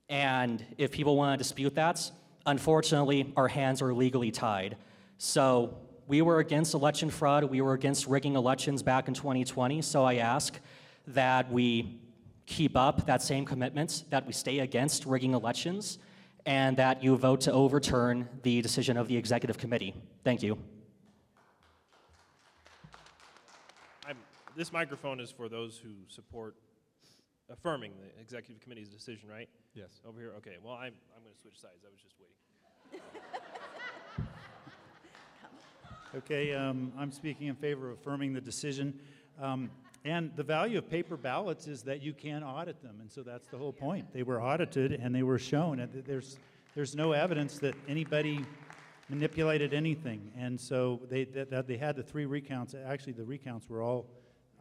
Speaker 21: and if people want to dispute that, unfortunately, our hands are legally tied. So we were against election fraud, we were against rigging elections back in 2020, so I ask that we keep up that same commitment, that we stay against rigging elections, and that you vote to overturn the decision of the executive committee. Thank you.
Speaker 11: This microphone is for those who support affirming the executive committee's decision, right?
Speaker 13: Yes.
Speaker 11: Over here? Okay, well, I'm going to switch sides. I was just waiting.
Speaker 22: Okay, I'm speaking in favor of affirming the decision. And the value of paper ballots is that you can audit them, and so that's the whole point. They were audited and they were shown. And there's no evidence that anybody manipulated anything, and so they had the 3 recounts. Actually, the recounts were all,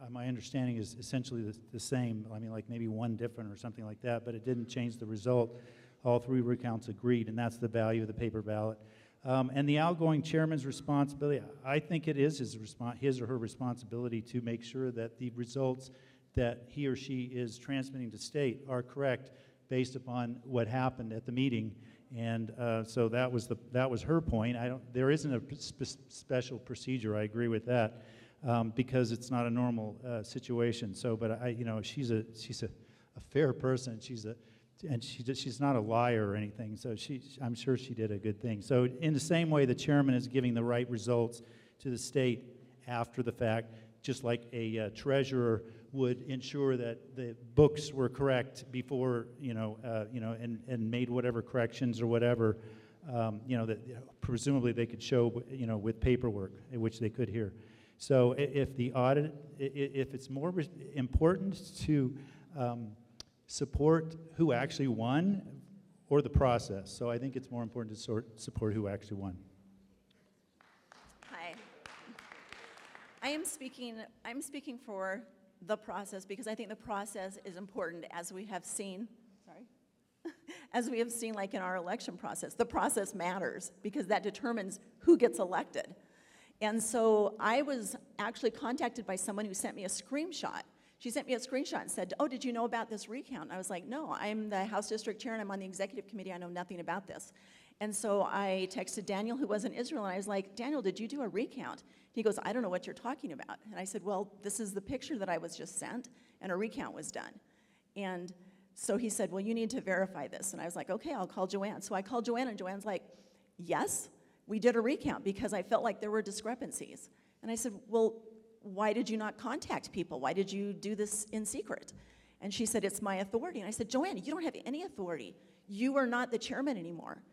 Speaker 22: my understanding is essentially the same. I mean, like maybe one different or something like that, but it didn't change the result. All 3 recounts agreed, and that's the value of the paper ballot. And the outgoing chairman's responsibility, I think it is his or her responsibility to make sure that the results that he or she is transmitting to state are correct based upon what happened at the meeting. And so that was her point. There isn't a special procedure. I agree with that because it's not a normal situation. So, but she's a fair person. She's not a liar or anything, so I'm sure she did a good thing. So in the same way, the chairman is giving the right results to the state after the fact, just like a treasurer would ensure that the books were correct before, and made whatever corrections or whatever, that presumably they could show, with paperwork, which they could here. So if the audit, if it's more important to support who actually won or the process. So I think it's more important to support who actually won.
Speaker 18: Hi. I'm speaking for the process because I think the process is important, as we have seen, as we have seen like in our election process. The process matters because that determines who gets elected. And so I was actually contacted by someone who sent me a screenshot. She sent me a screenshot and said, "Oh, did you know about this recount?" And I was like, "No, I'm the House District Chair and I'm on the executive committee. I know nothing about this." And so I texted Daniel, who was in Israel, and I was like, "Daniel, did you do a recount?" He goes, "I don't know what you're talking about." And I said, "Well, this is the picture that I was just sent, and a recount was done." And so he said, "Well, you need to verify this." And I was like, "Okay, I'll call Joanne." So I called Joanne, and Joanne's like, "Yes, we did a recount because I felt like there were discrepancies." And I said, "Well, why did you not contact people? Why did you do this in secret?" And she said, "It's my authority." And I said, "Joanne, you don't have any authority. You are not the chairman anymore."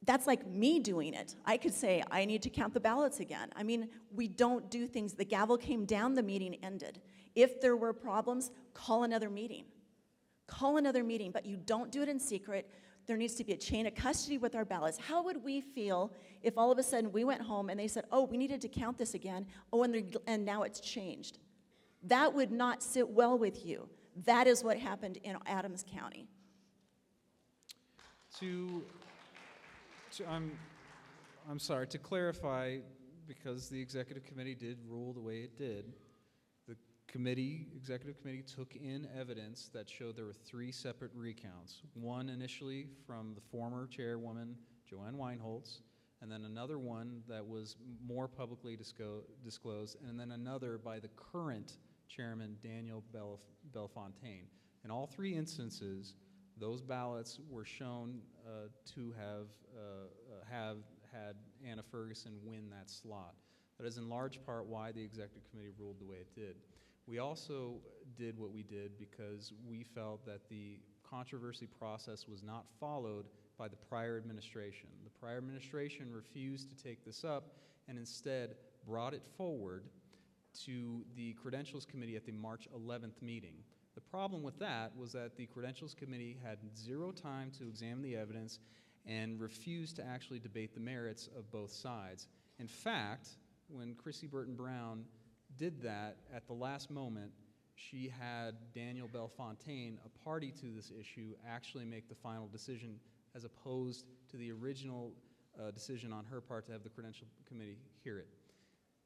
Speaker 18: That's like me doing it. I could say, "I need to count the ballots again." I mean, we don't do things. The gavel came down, the meeting ended. If there were problems, call another meeting. Call another meeting, but you don't do it in secret. There needs to be a chain of custody with our ballots. How would we feel if all of a sudden we went home and they said, "Oh, we needed to count this again. Oh, and now it's changed." That would not sit well with you. That is what happened in Adams County.
Speaker 13: I'm sorry, to clarify, because the executive committee did rule the way it did, the executive committee took in evidence that showed there were 3 separate recounts. One initially from the former chairwoman, Joanne Weinholz, and then another one that was more publicly disclosed, and then another by the current chairman, Daniel Bellefontaine. In all 3 instances, those ballots were shown to have had Anna Ferguson win that slot. That is in large part why the executive committee ruled the way it did. We also did what we did because we felt that the controversy process was not followed by the prior administration. The prior administration refused to take this up and instead brought it forward to the Credentials Committee at the March 11th meeting. The problem with that was that the Credentials Committee had 0 time to examine the evidence and refused to actually debate the merits of both sides. In fact, when Chrissy Burton Brown did that at the last moment, she had Daniel Bellefontaine, a party to this issue, actually make the final decision as opposed to the original decision on her part to have the Credential Committee hear it.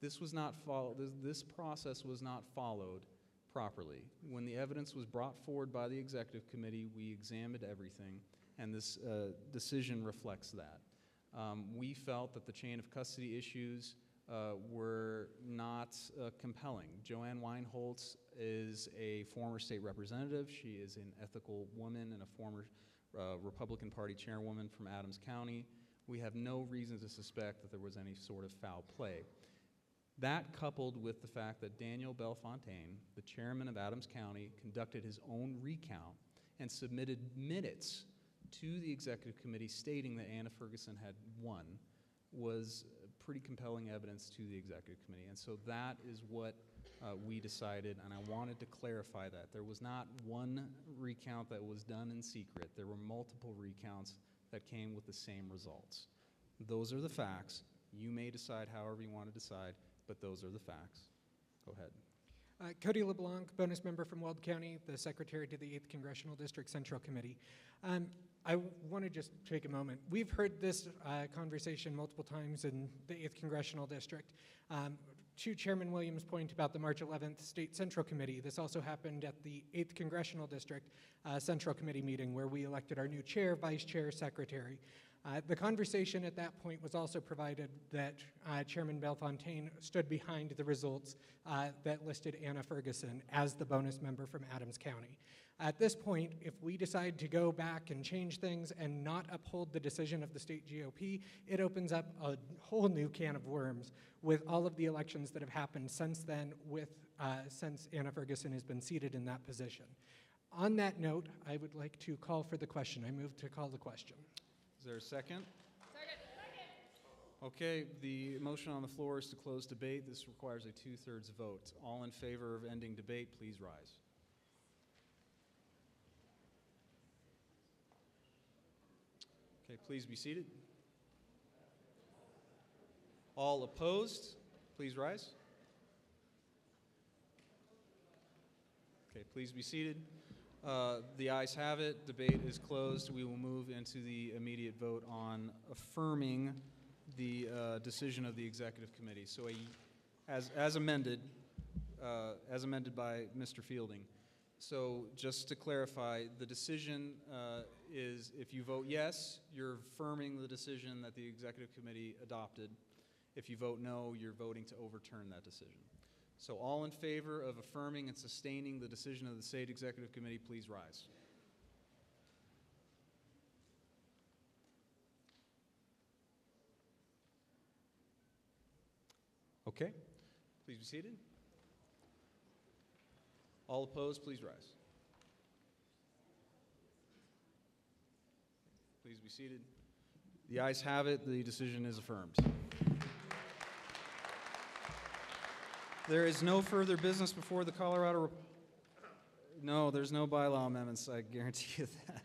Speaker 13: This process was not followed properly. When the evidence was brought forward by the Executive Committee, we examined everything, and this decision reflects that. We felt that the chain of custody issues were not compelling. Joanne Weinholtz is a former state representative. She is an ethical woman and a former Republican Party chairwoman from Adams County. We have no reason to suspect that there was any sort of foul play. That, coupled with the fact that Daniel Bellefontaine, the chairman of Adams County, conducted his own recount and submitted minutes to the Executive Committee stating that Anna Ferguson had won, was pretty compelling evidence to the Executive Committee. And so that is what we decided, and I wanted to clarify that. There was not one recount that was done in secret. There were multiple recounts that came with the same results. Those are the facts. You may decide however you want to decide, but those are the facts. Go ahead.
Speaker 1: Cody LeBlanc, bonus member from Weld County, the secretary to the 8th Congressional District Central Committee. I want to just take a moment. We've heard this conversation multiple times in the 8th Congressional District. To Chairman Williams' point about the March 11th State Central Committee, this also happened at the 8th Congressional District Central Committee meeting where we elected our new chair, vice chair, secretary. The conversation at that point was also provided that Chairman Bellefontaine stood behind the results that listed Anna Ferguson as the bonus member from Adams County. At this point, if we decide to go back and change things and not uphold the decision of the state GOP, it opens up a whole new can of worms with all of the elections that have happened since then, since Anna Ferguson has been seated in that position. On that note, I would like to call for the question. I move to call the question.
Speaker 13: Is there a second? Second. Okay, the motion on the floor is to close debate. This requires a 2/3 vote. All in favor of ending debate, please rise. Okay, please be seated. All opposed, please rise. Okay, please be seated. The ayes have it. Debate is closed. We will move into the immediate vote on affirming the decision of the Executive Committee. So, as amended by Mr. Fielding. So, just to clarify, the decision is, if you vote yes, you're affirming the decision that the Executive Committee adopted. If you vote no, you're voting to overturn that decision. So all in favor of affirming and sustaining the decision of the State Executive Committee, please rise. Okay, please be seated. All opposed, please rise. Please be seated. The ayes have it. The decision is affirmed. There is no further business before the Colorado... No, there's no bylaw amendments, I guarantee you that.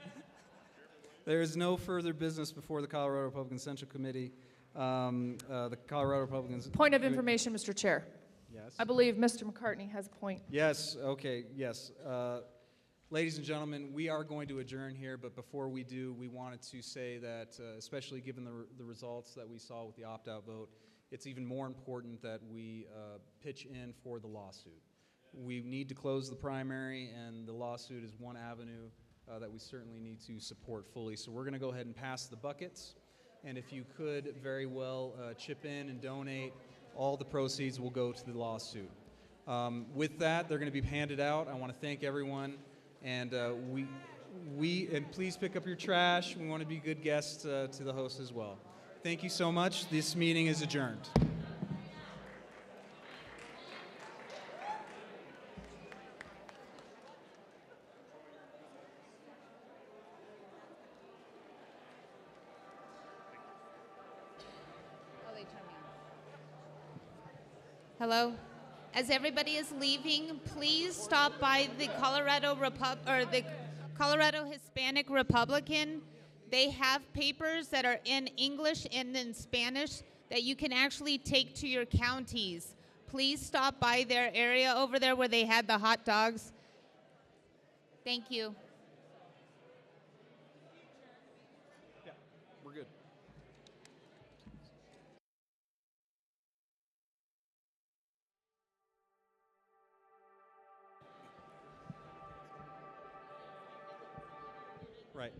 Speaker 13: There is no further business before the Colorado Republican Central Committee. The Colorado Republicans...
Speaker 17: Point of information, Mr. Chair.
Speaker 13: Yes?
Speaker 17: I believe Mr. McCartney has a point.
Speaker 13: Yes, okay, yes. Ladies and gentlemen, we are going to adjourn here, but before we do, we wanted to say that, especially given the results that we saw with the opt-out vote, it's even more important that we pitch in for the lawsuit. We need to close the primary, and the lawsuit is one avenue that we certainly need to support fully. So we're going to go ahead and pass the buckets, and if you could very well chip in and donate, all the proceeds will go to the lawsuit. With that, they're going to be handed out. I want to thank everyone, and and please pick up your trash. We want to be good guests to the host as well. Thank you so much. This meeting is adjourned.
Speaker 7: Hello. As everybody is leaving, please stop by the Colorado Hispanic Republican They have papers that are in English and in Spanish that you can actually take to your counties. Please stop by their area over there where they had the hot dogs. Thank you.
Speaker 13: We're good. Right.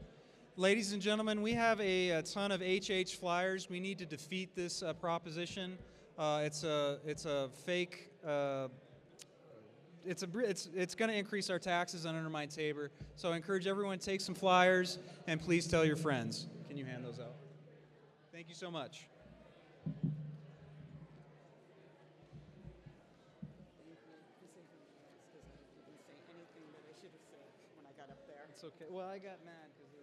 Speaker 13: Ladies and gentlemen, we have a ton of HH flyers. We need to defeat this proposition. It's a fake. It's going to increase our taxes and undermine Tabor. So I encourage everyone to take some flyers and please tell your friends. Can you hand those out? Thank you so much. It's okay. Well, I got mad because